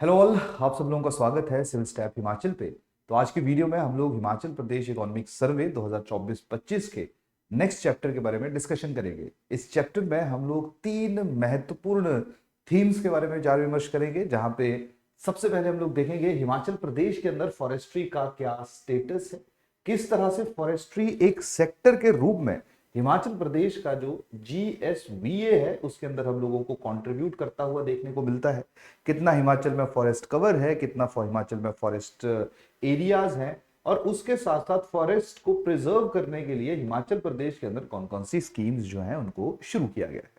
Hello all, आप सब लोगों का स्वागत है सिविल स्टैप हिमाचल पे। तो आज की वीडियो में हम लोग हिमाचल प्रदेश इकोनॉमिक सर्वे 2024-25 के नेक्स्ट चैप्टर के बारे में डिस्कशन करेंगे। इस चैप्टर में हम लोग तीन महत्वपूर्ण थीम्स के बारे में विचार विमर्श करेंगे, जहां पे सबसे पहले हम लोग देखेंगे हिमाचल प्रदेश के अंदर फॉरेस्ट्री का क्या स्टेटस है, किस तरह से फॉरेस्ट्री एक सेक्टर के रूप में हिमाचल प्रदेश का जो GSVA है उसके अंदर हम लोगों को कंट्रीब्यूट करता हुआ देखने को मिलता है। कितना हिमाचल में फॉरेस्ट कवर है, कितना हिमाचल में फॉरेस्ट एरियाज हैं, और उसके साथ साथ फॉरेस्ट को प्रिजर्व करने के लिए हिमाचल प्रदेश के अंदर कौन कौन सी स्कीम्स जो हैं उनको शुरू किया गया है।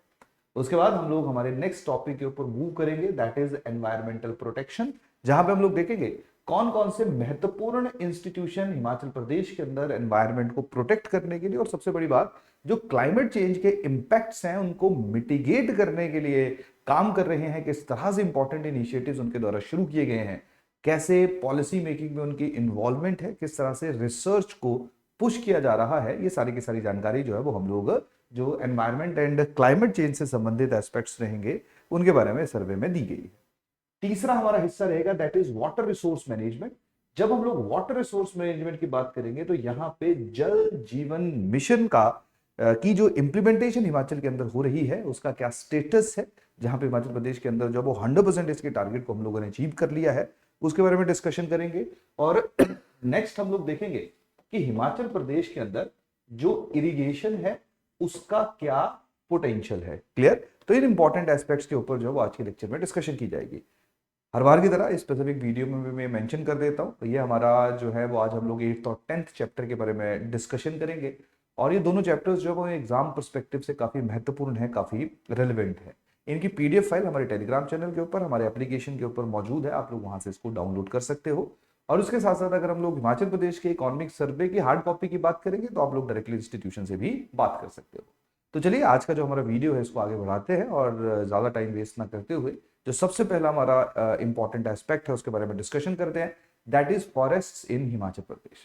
उसके बाद हम लोग हमारे नेक्स्ट टॉपिक के ऊपर मूव करेंगे, दैट इज एनवायरमेंटल प्रोटेक्शन, जहां पे हम लोग देखेंगे कौन कौन से महत्वपूर्ण इंस्टीट्यूशन हिमाचल प्रदेश के अंदर एनवायरमेंट को प्रोटेक्ट करने के लिए, और सबसे बड़ी बात जो क्लाइमेट चेंज के इंपैक्ट्स हैं उनको मिटिगेट करने के लिए काम कर रहे हैं, किस तरह से इंपॉर्टेंट इनिशिएटिव्स उनके द्वारा शुरू किए गए हैं, कैसे पॉलिसी मेकिंग में उनकी इन्वॉल्वमेंट है, किस तरह से रिसर्च को पुश किया जा रहा है। ये सारी की सारी जानकारी जो है वो हम लोग जो एनवायरमेंट एंड क्लाइमेट चेंज से संबंधित एस्पेक्ट्स रहेंगे उनके बारे में सर्वे में दी गई है। तीसरा हमारा हिस्सा रहेगा that is water resource management. जब हम लोग वाटर रिसोर्स मैनेजमेंट की बात करेंगे तो यहाँ पे जल जीवन मिशन का की जो इंप्लीमेंटेशन हिमाचल के अंदर हो रही है उसका क्या स्टेटस है, जहां पे हिमाचल प्रदेश के अंदर जो वो 100% इसके टारगेट को हम लोगों ने अचीव कर लिया है उसके बारे में डिस्कशन करेंगे। और नेक्स्ट हम लोग देखेंगे कि हिमाचल प्रदेश के अंदर जो इरिगेशन है उसका क्या पोटेंशियल है। क्लियर? तो इन इंपॉर्टेंट एस्पेक्ट्स के ऊपर जो आज के लेक्चर में डिस्कशन की जाएगी। हर बार की तरह स्पेसिफिक वीडियो में भी मैं मेंशन कर देता हूं, तो ये हमारा जो है वो आज हम लोग 8th और 10th चैप्टर के बारे में डिस्कशन करेंगे। और ये दोनों चैप्टर्स जो है एग्जाम पर्सपेक्टिव से काफी महत्वपूर्ण है, काफी रेलिवेंट है। इनकी PDF फाइल हमारे टेलीग्राम चैनल के ऊपर, हमारे एप्लीकेशन के ऊपर मौजूद है, आप लोग वहां से इसको डाउनलोड कर सकते हो। और उसके साथ साथ अगर हम लोग हिमाचल प्रदेश के इकोनॉमिक सर्वे की हार्ड कॉपी की बात करेंगे तो आप लोग डायरेक्टली इंस्टीट्यूशन से भी बात कर सकते हो। तो चलिए आज का जो हमारा वीडियो है इसको आगे बढ़ाते हैं और ज्यादा टाइम वेस्ट ना करते हुए जो सबसे पहला हमारा इंपॉर्टेंट एस्पेक्ट है उसके बारे में डिस्कशन करते हैं, that is forest in Himachal Pradesh.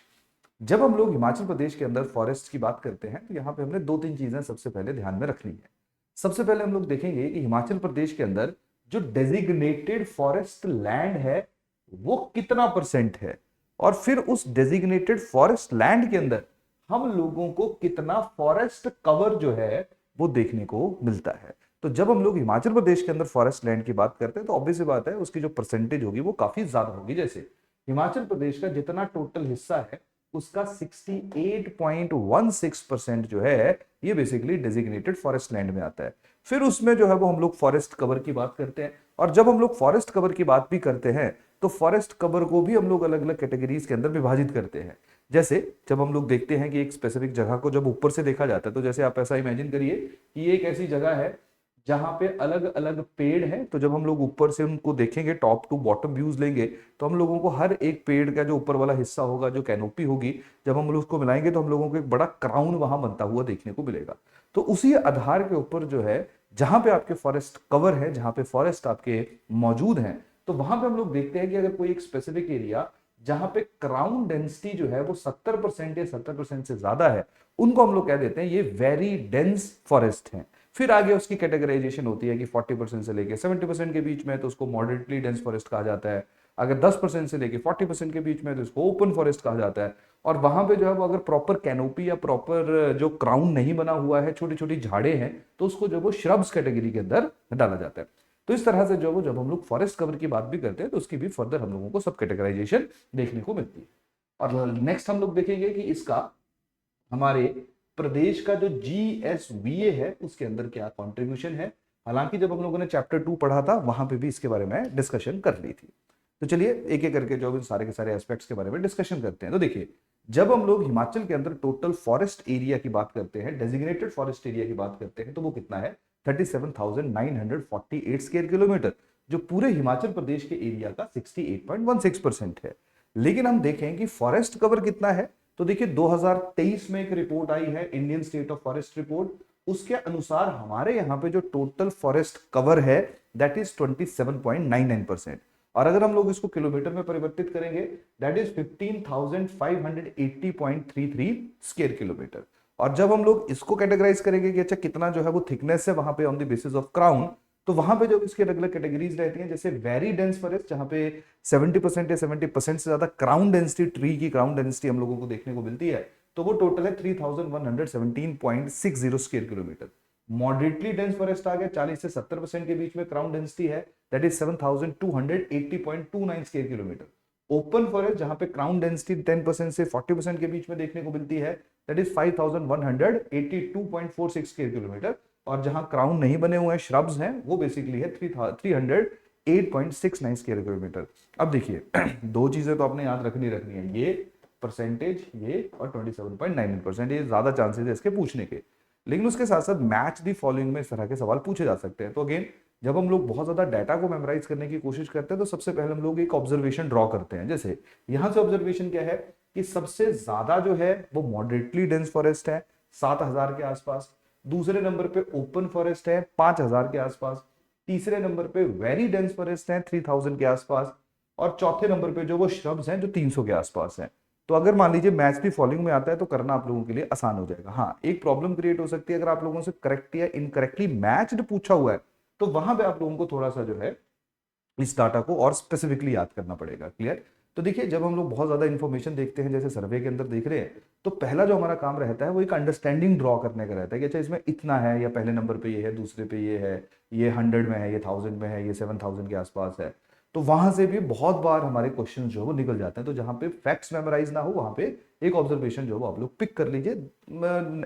जब हम लोग हिमाचल प्रदेश के अंदर फॉरेस्ट की बात करते हैं तो यहाँ पे हमने दो तीन चीजें सबसे पहले ध्यान में रखनी है। सबसे पहले हम लोग देखेंगे कि हिमाचल प्रदेश के अंदर जो डेजिग्नेटेड फॉरेस्ट लैंड है वो कितना परसेंट है, और फिर उस डेजिग्नेटेड फॉरेस्ट लैंड के अंदर हम लोगों को कितना फॉरेस्ट कवर जो है वो देखने को मिलता है। तो जब हम लोग हिमाचल प्रदेश के अंदर फॉरेस्ट लैंड की बात करते हैं तो ऑब्वियस बात है उसकी जो परसेंटेज होगी वो काफी ज्यादा होगी। जैसे हिमाचल प्रदेश का जितना टोटल हिस्सा है उसका 68.16% जो है ये बेसिकली डेजिग्नेटेड फॉरेस्ट लैंड में आता है। फिर उसमें जो है वो हम लोग फॉरेस्ट कवर की बात करते हैं, और जब हम लोग फॉरेस्ट कवर की बात भी करते हैं तो फॉरेस्ट कवर को भी हम लोग अलग अलग कैटेगरीज के अंदर विभाजित करते हैं। जैसे जब हम लोग देखते हैं कि एक स्पेसिफिक जगह को जब ऊपर से देखा जाता है तो जैसे आप ऐसा इमेजिन करिए कि ये एक ऐसी जगह है जहां पे अलग अलग पेड़ हैं, तो जब हम लोग ऊपर से उनको देखेंगे, टॉप टू बॉटम व्यूज लेंगे, तो हम लोगों को हर एक पेड़ का जो ऊपर वाला हिस्सा होगा, जो कैनोपी होगी, जब हम लोग उसको मिलाएंगे तो हम लोगों को एक बड़ा क्राउन वहां बनता हुआ देखने को मिलेगा। तो उसी आधार के ऊपर जो है जहां पे आपके फॉरेस्ट कवर है, जहां पे फॉरेस्ट आपके मौजूद हैं, तो वहां पे हम लोग देखते हैं कि अगर कोई एक स्पेसिफिक एरिया जहां पे क्राउन डेंसिटी जो है वो 70% या 70% से ज्यादा है, उनको हम लोग कह देते हैं ये वेरी डेंस फॉरेस्ट है। फिर आगे उसकी कैटेगराइजेशन होती है कि 40% से लेके 70% के बीच में तो उसको मॉडरेटली डेंस फॉरेस्ट कहा जाता है, अगर 10% से लेके 40% के बीच में तो इसको ओपन फॉरेस्ट कहा जाता है। और वहां पे जो है वो अगर प्रॉपर कैनोपी या प्रॉपर जो क्राउन नहीं बना हुआ है, छोटी छोटी झाड़ें हैं, तो उसको जो वो श्रब्स कैटेगरी के अंदर डाला जाता है। तो इस तरह से जो वो जब हम लोग फॉरेस्ट कवर की बात भी करते हैं तो उसकी भी फर्दर हम लोगों को सब कैटेगराइजेशन देखने को मिलती है। और नेक्स्ट हम लोग देखेंगे कि इसका हमारे प्रदेश का जो GSVA है उसके अंदर क्या कंट्रीब्यूशन है। हालांकि जब हम लोगों ने चैप्टर 2 पढ़ा था वहां पे भी इसके बारे में डिस्कशन कर ली थी। तो चलिए एक एक करके जो सारे के सारे एस्पेक्ट्स के बारे में डिस्कशन करते हैं। तो देखिए जब हम लोग हिमाचल के अंदर टोटल फॉरेस्ट एरिया की बात करते हैं, डेजिग्नेटेड फॉरेस्ट एरिया की बात करते हैं, तो वो कितना है 37,948 स्क्वायर किलोमीटर, जो पूरे हिमाचल प्रदेश के एरिया का 68.16% है। लेकिन हम देखें कि फॉरेस्ट कवर कितना है, तो देखिए 2023 में एक रिपोर्ट आई है, Indian state of forest report, उसके अनुसार हमारे यहाँ पे जो टोटल फॉरेस्ट कवर है दैट इज 27.99%। और अगर हम लोग इसको किलोमीटर में परिवर्तित करेंगे दैट इज 15,580.33 स्क्वायर किलोमीटर। और जब हम लोग इसको कैटेगराइज करेंगे कि अच्छा कितना जो है वो थिकनेस है वहां पे on the basis of crown, तो वहां पे जब इसके अलग अलग कैटेगरीज रहती हैं, जैसे वेरी डेंस फॉरेस्ट जहां पे 70% या 70% से ज्यादा क्राउन डेंसिटी, ट्री की क्राउन डेंसिटी हम लोगों को देखने को मिलती है, तो वो टोटल है 3117.60 square kilometre. Moderately dense forest आ गया, 40 से 70% के बीच में क्राउन डेंसिटी है, that is 7280.29 square kilometre. Open forest जहां पे क्राउन डेंसिटी 10% से 40% के बीच में देखने को मिलती है, दैट इज 5182.46 स्क्वायर किलोमीटर। और जहां क्राउन नहीं बने हुए हैं, श्रब्स हैं, वो बेसिकली है 308.69 स्क्वायर किलोमीटर। अब देखिए दो चीजें तो आपने याद रखनी है, ये परसेंटेज, ये और 27.9%, ये ज्यादा चांसेस है इसके पूछने के। लेकिन उसके साथ साथ मैच दी फॉलोइंग में इस तरह के सवाल पूछे जा सकते हैं। तो अगेन जब हम लोग बहुत ज्यादा डाटा को मेमोराइज करने की कोशिश करते हैं, तो सबसे पहले हम लोग एक ऑब्जर्वेशन ड्रॉ करते हैं। जैसे यहां से ऑब्जर्वेशन क्या है कि सबसे ज्यादा जो है वो मॉडरेटली डेंस फॉरेस्ट है 7000 के आसपास, दूसरे नंबर पे ओपन फॉरेस्ट है 5000 के आसपास, तीसरे नंबर पे वेरी डेंस फॉरेस्ट है 3000 के आसपास, और चौथे नंबर पे जो वो श्रब्स हैं जो 300 के आसपास हैं। तो अगर मान लीजिए मैच दी फॉलोइंग में आता है तो करना आप लोगों के लिए आसान हो जाएगा। हाँ, एक प्रॉब्लम क्रिएट हो सकती है अगर आप लोगों से करेक्ट या इनकरेक्टली मैच्ड पूछा हुआ है, तो वहां पे आप लोगों को थोड़ा सा जो है इस डाटा को और स्पेसिफिकली याद करना पड़ेगा। क्लियर? तो देखिए जब हम लोग बहुत ज्यादा इंफॉर्मेशन देखते हैं, जैसे सर्वे के अंदर देख रहे हैं, तो पहला जो हमारा काम रहता है वो एक अंडरस्टैंडिंग ड्रॉ करने का रहता है कि अच्छा इसमें इतना है, या पहले नंबर पे ये है, दूसरे पे ये है, ये 100 में है, ये 1000 में है, ये 7000 के आसपास है। तो वहां से भी बहुत बार हमारे क्वेश्चन जो है वो निकल जाते हैं। तो जहां पे फैक्ट्स मेमोराइज ना हो, वहां पे एक ऑब्जर्वेशन जो है वो आप लोग पिक कर लीजिए,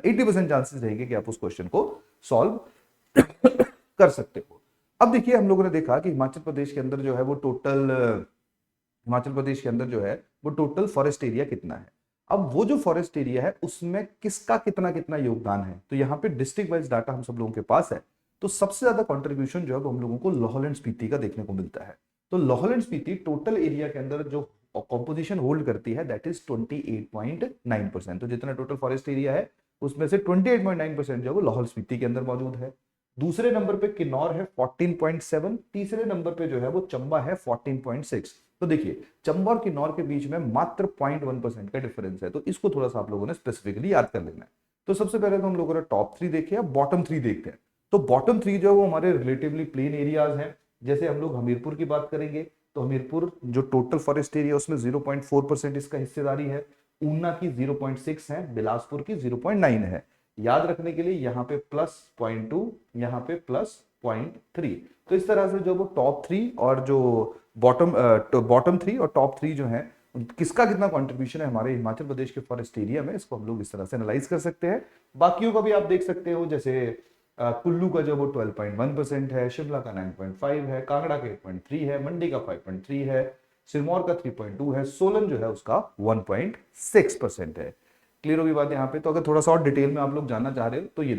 80% चांसेस रहेंगे कि आप उस क्वेश्चन को सॉल्व कर सकते हो। अब देखिए हम लोगों ने देखा कि हिमाचल प्रदेश के अंदर जो है वो टोटल फॉरेस्ट एरिया कितना है। अब वो जो फॉरेस्ट एरिया है उसमें किसका कितना कितना योगदान है, तो यहाँ पे डिस्ट्रिक्ट वाइज डाटा हम सब लोगों के पास है। तो सबसे ज्यादा कंट्रीब्यूशन जो है वो हम लोगों को लाहौल एंड स्पीति का देखने को मिलता है। तो Lahaul and Spiti total area के अंदर जो कॉम्पोजिशन होल्ड करती है दैट इज 28.9%। तो जितना टोटल फॉरेस्ट एरिया है उसमें से 28.9% जो है वो लाहौल स्पीति के अंदर मौजूद है। दूसरे नंबर पे किन्नौर है 14.7, तीसरे नंबर पे जो है वो चंबा है 14.6। तो देखिए चंबा और किन्नौर के बीच में मात्र 0.1% का डिफरेंस है, तो इसको थोड़ा सा आप लोगों ने स्पेसिफिकली याद कर लेना है। तो सबसे पहले तो हम लोगों ने टॉप 3 देखे, अब बॉटम 3 देखते हैं। तो बॉटम 3 जो है वो हमारे रिलेटिवली प्लेन एरियाज हैं। जैसे हम लोग हमीरपुर की बात करेंगे, तो हमीरपुर जो टोटल फॉरेस्ट एरिया उसमें 0.4% इसका हिस्सेदारी है, ऊना की 0.6 है, बिलासपुर की 0.9 है। याद रखने के लिए यहाँ पे +0.2, यहाँ पे +0.3। तो इस तरह से जो वो टॉप 3 और जो बॉटम 3 और टॉप 3 जो है किसका कितना कंट्रीब्यूशन है हमारे हिमाचल प्रदेश के फॉरेस्ट एरिया में, इसको हम लोग इस तरह से एनालाइज कर सकते हैं। बाकियों का भी आप देख सकते हो, जैसे कुल्लू का जो वो 12.1% है, शिमला का 9.5 है, कांगड़ा का 8.3 है, मंडी का 5.3 है, सिरमौर का 3.2 है, सोलन जो है उसका 1.6% है। क्लियर होगी बात यहाँ पे? तो अगर थोड़ा सा और डिटेल में आप लोग जानना चाह रहे हो तो ये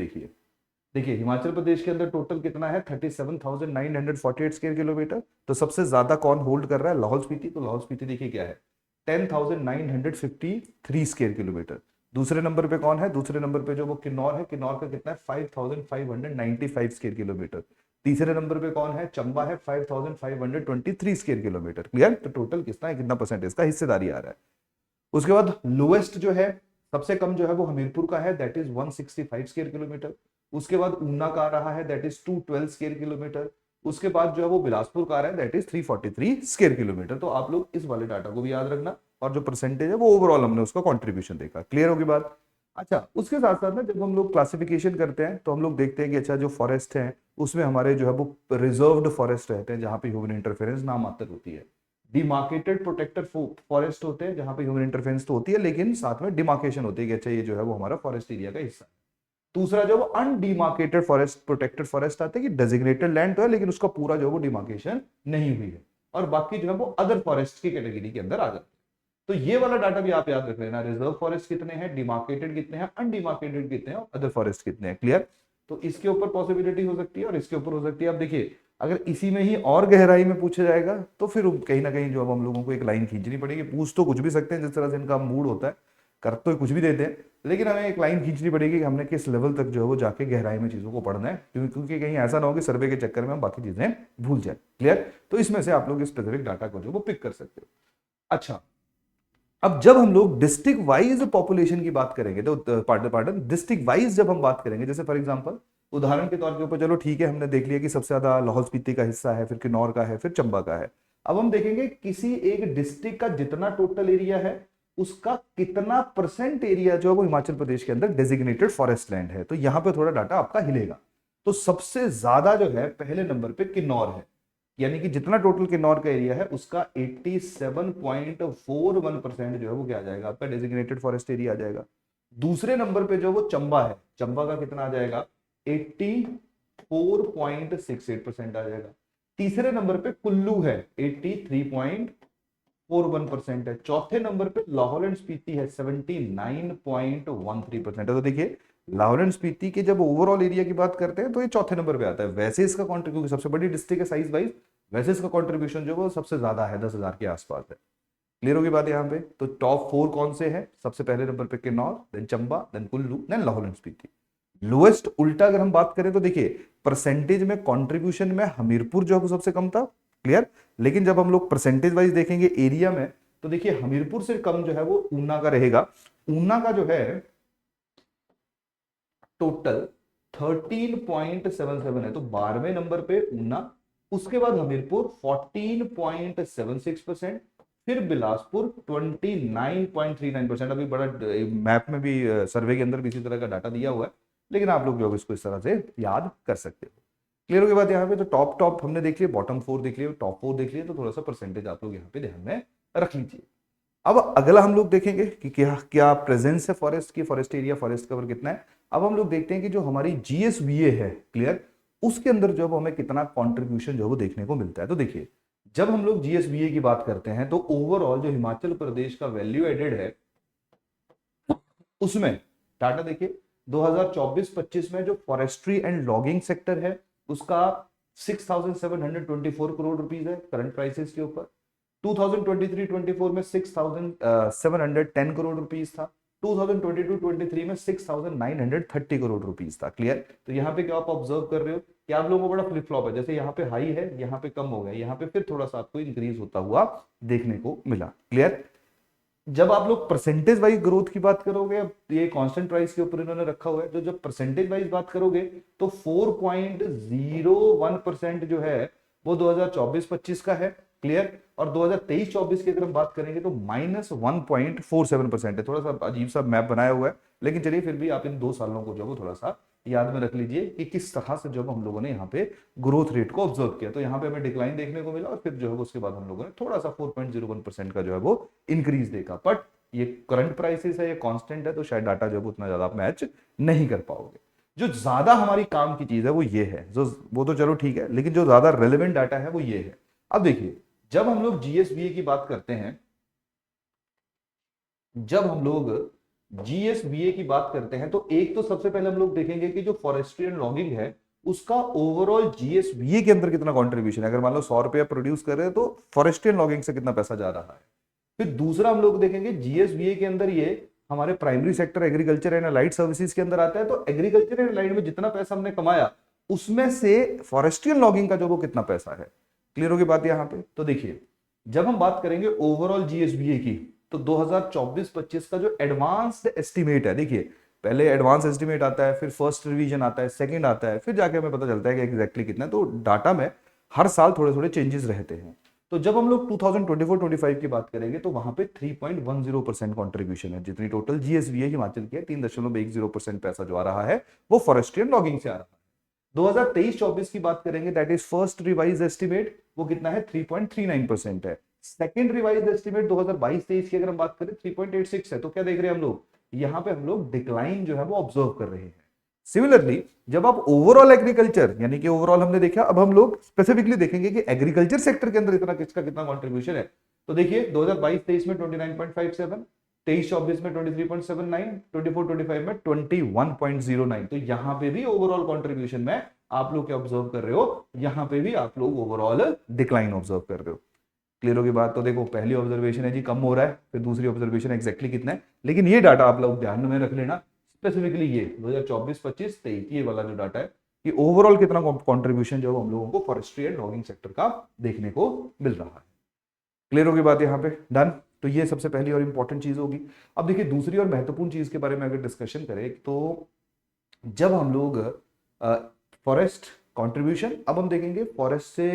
देखिए हिमाचल प्रदेश के अंदर टोटल कितना है 37,948 स्क्वायर किलोमीटर। तो सबसे ज्यादा कौन होल्ड कर रहा है? लाहौल स्पीति। तो लाहौल स्पीति देखिए क्या है 10,953 स्क्वायर किलोमीटर। दूसरे नंबर पे कौन है? दूसरे नंबर पे जो वो किन्नौर है, किन्नौर का कितना है 5,595 स्क्वायर किलोमीटर। तीसरे नंबर पे कौन है? चंबा है 5,523 स्क्वायर किलोमीटर। क्लियर? तो टोटल कितना है, कितना परसेंटेज का हिस्सेदारी आ रहा है। उसके बाद लोएस्ट जो है, सबसे कम जो है वो हमीरपुर का है, दैट इज 165 स्क्वायर किलोमीटर। उसके बाद ऊना का आ रहा है, दैट इज 212 स्क्वायर किलोमीटर। उसके बाद जो है वो बिलासपुर का आ रहा है, दैट इज 343 स्क्वायर किलोमीटर। तो आप लोग इस वाले डाटा को भी याद रखना, और जो परसेंटेज है वो ओवरऑल हमने उसका कंट्रीब्यूशन देखा। क्लियर होगी बात? अच्छा, उसके साथ साथ ना जब हम लोग क्लासिफिकेशन करते हैं तो हम लोग देखते हैं कि अच्छा जो फॉरेस्ट है उसमें हमारे जो है वो रिजर्व्ड फॉरेस्ट रहते हैं जहां पे ह्यूमन इंटरफेरेंस नाम मात्र होती है। डिमार्केटेड प्रोटेक्टेड फॉरेस्ट होते हैं जहां पे ह्यूमन इंटरफेरेंस तो होती है लेकिन साथ में डिमार्केशन होती है कि अच्छा ये जो है वो हमारा फॉरेस्ट एरिया का हिस्सा है। दूसरा जो वो अनडिमार्केटेड फॉरेस्ट, प्रोटेक्टेड फॉरेस्ट आते हैं कि डेजिग्नेटेड लैंड तो है लेकिन उसका पूरा जो वो डिमार्केशन नहीं हुई है, और बाकी जो है वो अदर फॉरेस्ट की कैटेगरी के अंदर आ जाते हैं। तो ये वाला डाटा भी आप याद रख लेना, रिजर्व फॉरेस्ट कितने हैं, डिमार्केटेड कितने हैं, अनडिमार्केटेड कितने हैं, और अदर फॉरेस्ट कितने हैं। क्लियर? तो इसके ऊपर पॉसिबिलिटी हो सकती है और इसके ऊपर हो सकती है। अब देखिए अगर इसी में ही और गहराई में पूछा जाएगा तो फिर कहीं ना कहीं जो अब हम लोगों को एक लाइन खींचनी पड़ेगी। पूछ तो कुछ भी सकते हैं जिस तरह से इनका मूड होता है, कर तो कुछ भी देते हैं, लेकिन हमें एक लाइन खींचनी पड़ेगी कि हमने किस लेवल तक जो है वो जाके गहराई में चीजों को पढ़ना है, क्योंकि कहीं ऐसा ना हो कि सर्वे के चक्कर में हम बाकी चीजें भूल जाए। क्लियर? तो इसमें से आप लोग स्पेसिफिक डाटा को जो वो पिक कर सकते हो। अच्छा, अब जब हम लोग डिस्ट्रिक्ट वाइज पॉपुलेशन की बात करेंगे, तो पार्टन डिस्ट्रिक्ट वाइज जब हम बात करेंगे, जैसे फॉर एग्जांपल उदाहरण के तौर के ऊपर चलो ठीक है, हमने देख लिया कि सबसे ज्यादा लाहौल स्पीति का हिस्सा है, फिर किन्नौर का है, फिर चंबा का है। अब हम देखेंगे किसी एक डिस्ट्रिक्ट का जितना टोटल एरिया है उसका कितना परसेंट एरिया जो है वो हिमाचल प्रदेश के अंदर डेजिग्नेटेड फॉरेस्ट लैंड है। तो यहां पे थोड़ा डाटा आपका हिलेगा। तो सबसे ज्यादा जो है पहले नंबर पे किन्नौर है, यानी कि जितना टोटल किन्नौर का एरिया है उसका 87.41% जो है वो क्या आ जाएगा, आपका डेजिग्नेटेड फॉरेस्ट एरिया आ जाएगा। दूसरे नंबर पे जो वो चंबा है, चंबा का कितना आ जाएगा, 84.68% आ जाएगा। तीसरे नंबर पे कुल्लू है, 83.41% है। चौथे नंबर पे लाहौल एंड स्पीति है, 79.13% है। तो देखिए लाहौल एंड स्पीति के जब ओवरऑल एरिया की बात करते हैं तो ये चौथे नंबर पे आता है। वैसे इसका कॉन्ट्रीब्यूशन सबसे बड़ी डिस्ट्रिक्ट है साइज वाइज, वैसे इसका कॉन्ट्रीब्यूशन जो है सबसे ज्यादा है, 10,000 के आसपास है। क्लियर होगी बात यहाँ पे। तो टॉप 4 कौन से हैं, सबसे पहले नंबर पे Kinnaur, then Chamba, then Kullu, then Lahaul and Spiti. Lowest उल्टा अगर हम बात करें तो देखिए परसेंटेज में कंट्रीब्यूशन में हमीरपुर जो है सबसे कम था। क्लियर। लेकिन जब हम लोग परसेंटेज वाइज देखेंगे एरिया में तो देखिए हमीरपुर से कम जो है वो ऊना का रहेगा। ऊना का जो है टोटल 13.77 है, तो 12वें नंबर पे ऊना, उसके बाद हमीरपुर 14.76%, फिर बिलासपुर 29.39%। अभी बड़ा मैप में भी सर्वे के अंदर भी इसी तरह का डाटा दिया हुआ है, लेकिन आप लोग जो इसको इस तरह से याद कर सकते हो। क्लियर हो गई बात यहाँ पे। तो टॉप टॉप हमने देख लिया, बॉटम 4 देख लिया, टॉप 4 देख लिया, तो थोड़ा सा परसेंटेज आप लोग यहाँ पे ध्यान में रख लीजिए। अब अगला हम लोग देखेंगे कि क्या क्या प्रेजेंस है फॉरेस्ट की, फॉरेस्ट एरिया, फॉरेस्ट कवर कितना है। अब हम लोग देखते हैं कि जो हमारी जीएसवीए है, क्लियर, उसके अंदर जो हमें कितना कंट्रीब्यूशन जो वो देखने को मिलता है। तो देखिए जब हम लोग जीएसवीए की बात करते हैं तो ओवरऑल जो हिमाचल प्रदेश का वैल्यू एडेड है उसमें डाटा देखिए 2024-25 में जो फॉरेस्ट्री एंड लॉगिंग सेक्टर है उसका 6,724 करोड़ रुपीस है करंट प्राइसेस के ऊपर। 2023-24 में 6,710 करोड़ रुपीस था। 2022-23 में 6,930 करोड़ रुपीस था। क्लियर। तो यहाँ पे क्या आप ऑब्जर्व कर रहे हो कि आप लोगों को बड़ा फ्लिप फ्लॉप है, जैसे यहाँ पे हाई है, यहाँ पे कम हो गया, यहाँ पे फिर थोड़ा सा आपको इंक्रीज होता हुआ देखने को मिला। क्लियर। जब आप लोग परसेंटेज वाइज ग्रोथ की बात करोगे, अब ये कांस्टेंट प्राइस के ऊपर इन्होंने रखा हुआ है, तो जब परसेंटेज वाइज बात करोगे तो 4.01% जो है वो 2024-25 का है। क्लियर। और 2023-24 की अगर हम बात करेंगे तो -1.47% है। थोड़ा सा अजीब सा मैप बनाया हुआ है, लेकिन चलिए फिर भी आप इन 2 सालों को जो वो थोड़ा सा याद में रख लीजिए कि किस तरह से जब हम लोगों ने यहाँ पे ग्रोथ रेट को ऑब्जर्व किया। तो यहाँ पे हमें डिक्लाइन देखने को मिला और फिर जो है उसके बाद हम लोगों ने थोड़ा सा 4.01% का जो है वो इंक्रीज देखा। बट ये करंट प्राइसेस है, ये कांस्टेंट है, तो शायद डाटा जो है उतना ज्यादा आप मैच नहीं कर पाओगे। जो ज्यादा हमारी काम की चीज है वो ये है, जो वो तो चलो ठीक है, लेकिन जो ज्यादा रेलिवेंट डाटा है वो ये है। अब देखिए जब हम लोग जीएसवीए की बात करते हैं, जब हम लोग जीएसवीए की बात करते हैं तो एक तो सबसे पहले हम लोग देखेंगे कि जो फॉरेस्ट्री एंड लॉगिंग है उसका ओवरऑल जीएसवीए के अंदर कितना कंट्रीब्यूशन है। अगर मान लो 100 रुपया प्रोड्यूस कर रहे हैं तो फॉरेस्ट्री एंड लॉगिंग से कितना पैसा जा रहा है। फिर दूसरा हम लोग देखेंगे जीएसवीए के अंदर ये हमारे primary sector agriculture and allied services के अंदर आता है, तो एग्रीकल्चर एंड अलाइड में जितना पैसा हमने कमाया उसमें से फॉरेस्ट्री एंड लॉगिंग का जो वो कितना पैसा है। क्लियर होगी बात यहाँ पे। तो देखिए जब हम बात करेंगे ओवरऑल जीएसवीए की तो 2024-25 का जो एडवांस्ड एस्टिमेट है, देखिए पहले एडवांस एस्टिमेट आता है, फिर फर्स्ट रिवीजन आता है, सेकंड आता है, फिर जाके हमें पता चलता है कि एग्जैक्टली कितना है। तो डाटा में हर साल थोड़े थोड़े चेंजेस रहते हैं। तो जब हम लोग 2024-25 की बात करेंगे तो वहां पे 3.10% कॉन्ट्रीब्यूशन है। जितनी टोटल जीएसवीए हिमाचल की है 3.10% पैसा जो आ रहा है वो फॉरेस्ट्री एंड लॉगिंग से आ रहा है। 2023-24 की बात करेंगे, that is first revise estimate, वो कितना है 3.39% है। सेकंड रिवाइज एस्टिमेट 2022-23 की अगर हम बात करें 3.86 है। तो क्या देख रहे हैं हम लोग, यहाँ पे हम लोग डिक्लाइन जो है वो ऑब्जर्व कर रहे हैं। सिमिलरली जब आप ओवरऑल एग्रीकल्चर यानी कि ओवरऑल हमने देखा, अब हम लोग स्पेसिफिकली देखेंगे कि एग्रीकल्चर सेक्टर के अंदर इतना किसका कितना कंट्रीब्यूशन है। तो देखिए 2022-23 में 29.57, 23-24 में 23.79, 24-25 में 21.09। तो यहाँ पे भी ओवरऑल कंट्रीब्यूशन में आप लोग क्या ऑब्जर्व कर रहे हो, यहाँ पे भी आप लोग ओवरऑल डिक्लाइन ऑब्जर्व कर रहे हो। क्लियर होगी बात। तो देखो पहली ऑब्जर्वेशन है जी कम हो रहा है, फिर दूसरी ऑब्जर्वेशन एग्जैक्टली कितना है, लेकिन ये डाटा आप लोग ध्यान में रख लेना स्पेसिफिकली ये 2024-25-23 ये वाला जो डाटा है कि ओवरऑल कितना कंट्रीब्यूशन जो हम लोगों को फॉरेस्ट्री एंड लॉगिंग सेक्टर का देखने को मिल रहा है। क्लियर होगी बात यहाँ पे। डन। तो ये सबसे पहली और इंपॉर्टेंट चीज होगी। अब देखिए दूसरी और महत्वपूर्ण चीज के बारे में अगर डिस्कशन करें तो जब हम लोग फॉरेस्ट कंट्रीब्यूशन। अब हम देखेंगे फॉरेस्ट से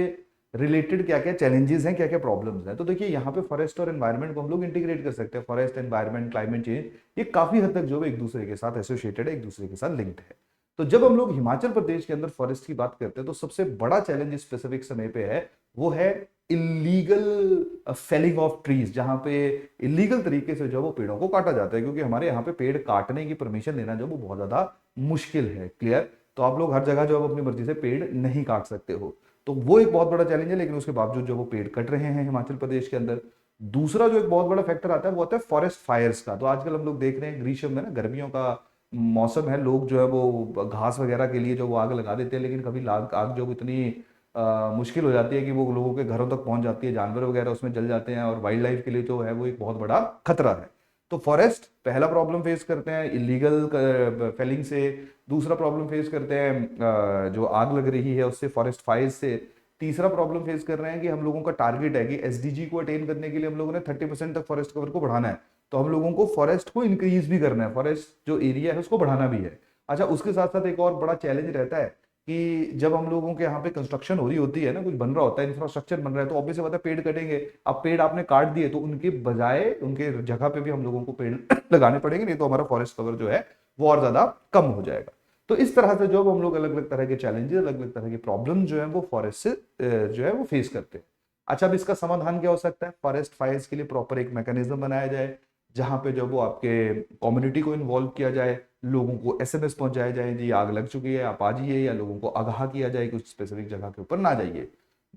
रिलेटेड क्या क्या चैलेंजेस हैं, क्या क्या प्रॉब्लम्स हैं। तो देखिए यहाँ पे फॉरेस्ट और एनवायरनमेंट को हम लोग इंटीग्रेट कर सकते हैं। फॉरेस्ट, एनवायरनमेंट, क्लाइमेट चेंज, ये काफी हद तक जो है एक दूसरे के साथ एसोसिएटेड है, एक दूसरे के साथ लिंक्ड है। तो जब हम लोग हिमाचल प्रदेश के अंदर फॉरेस्ट की बात करते हैं तो सबसे बड़ा चैलेंज इस स्पेसिफिक समय पे है वो है इलीगल फेलिंग ऑफ ट्रीज, जहां पे इलीगल तरीके से जो वो पेड़ों को काटा जाता है। क्योंकि हमारे यहाँ पे पेड़ काटने की परमिशन लेना जो वो बहुत ज्यादा मुश्किल है। क्लियर? तो आप लोग हर जगह जो अपनी मर्जी से पेड़ नहीं काट सकते हो, तो वो एक बहुत बड़ा चैलेंज है। लेकिन उसके बावजूद जो वो पेड़ कट रहे हैं हिमाचल प्रदेश के अंदर। दूसरा जो एक बहुत बड़ा फैक्टर आता है वो आता है फॉरेस्ट फायर्स का। तो आजकल हम लोग देख रहे हैं ग्रीष्म में ना, गर्मियों का मौसम है, लोग जो है वो घास वगैरह के लिए जो वो आग लगा देते हैं। लेकिन कभी आग जो इतनी मुश्किल हो जाती है कि वो लोगों के घरों तक पहुंच जाती है, जानवर वगैरह उसमें जल जाते हैं, और वाइल्ड लाइफ के लिए जो है वो एक बहुत बड़ा खतरा है। तो फॉरेस्ट पहला प्रॉब्लम फेस करते हैं इलीगल फेलिंग से। दूसरा प्रॉब्लम फेस करते हैं जो आग लग रही है उससे, फॉरेस्ट फायर से। तीसरा प्रॉब्लम फेस कर रहे हैं कि हम लोगों का टारगेट है कि एसडीजी को अटेन करने के लिए हम लोगों ने 30% तक फॉरेस्ट कवर को बढ़ाना है। तो हम लोगों को फॉरेस्ट को इंक्रीज भी करना है, फॉरेस्ट जो एरिया है उसको बढ़ाना भी है। अच्छा, उसके साथ साथ एक और बड़ा चैलेंज रहता है कि जब हम लोगों के यहाँ पे कंस्ट्रक्शन हो रही होती है ना, कुछ बन रहा होता है, इंफ्रास्ट्रक्चर बन रहा है, तो ऑब्वियस बात है पेड़ कटेंगे। अब पेड़ आपने काट दिए तो उनके बजाय उनके जगह पे भी हम लोगों को पेड़ लगाने पड़ेंगे, नहीं तो हमारा फॉरेस्ट कवर जो है वो और ज्यादा कम हो जाएगा। तो इस तरह से जो हम लोग अलग अलग तरह के चैलेंजेस, अलग अलग तरह के प्रॉब्लम जो है वो फॉरेस्ट से जो है वो फेस करते हैं। अच्छा, अब इसका समाधान क्या हो सकता है? फॉरेस्ट फायर्स के लिए प्रॉपर एक मैकेनिज्म बनाया जाए, जहां पे जो वो आपके कम्युनिटी को इन्वॉल्व किया जाए, लोगों को एसएमएस पहुंचाए जाए जी आग लग चुकी है आप आ जाइए, या लोगों को आगाह किया जाए कुछ स्पेसिफिक जगह के ऊपर ना जाइए।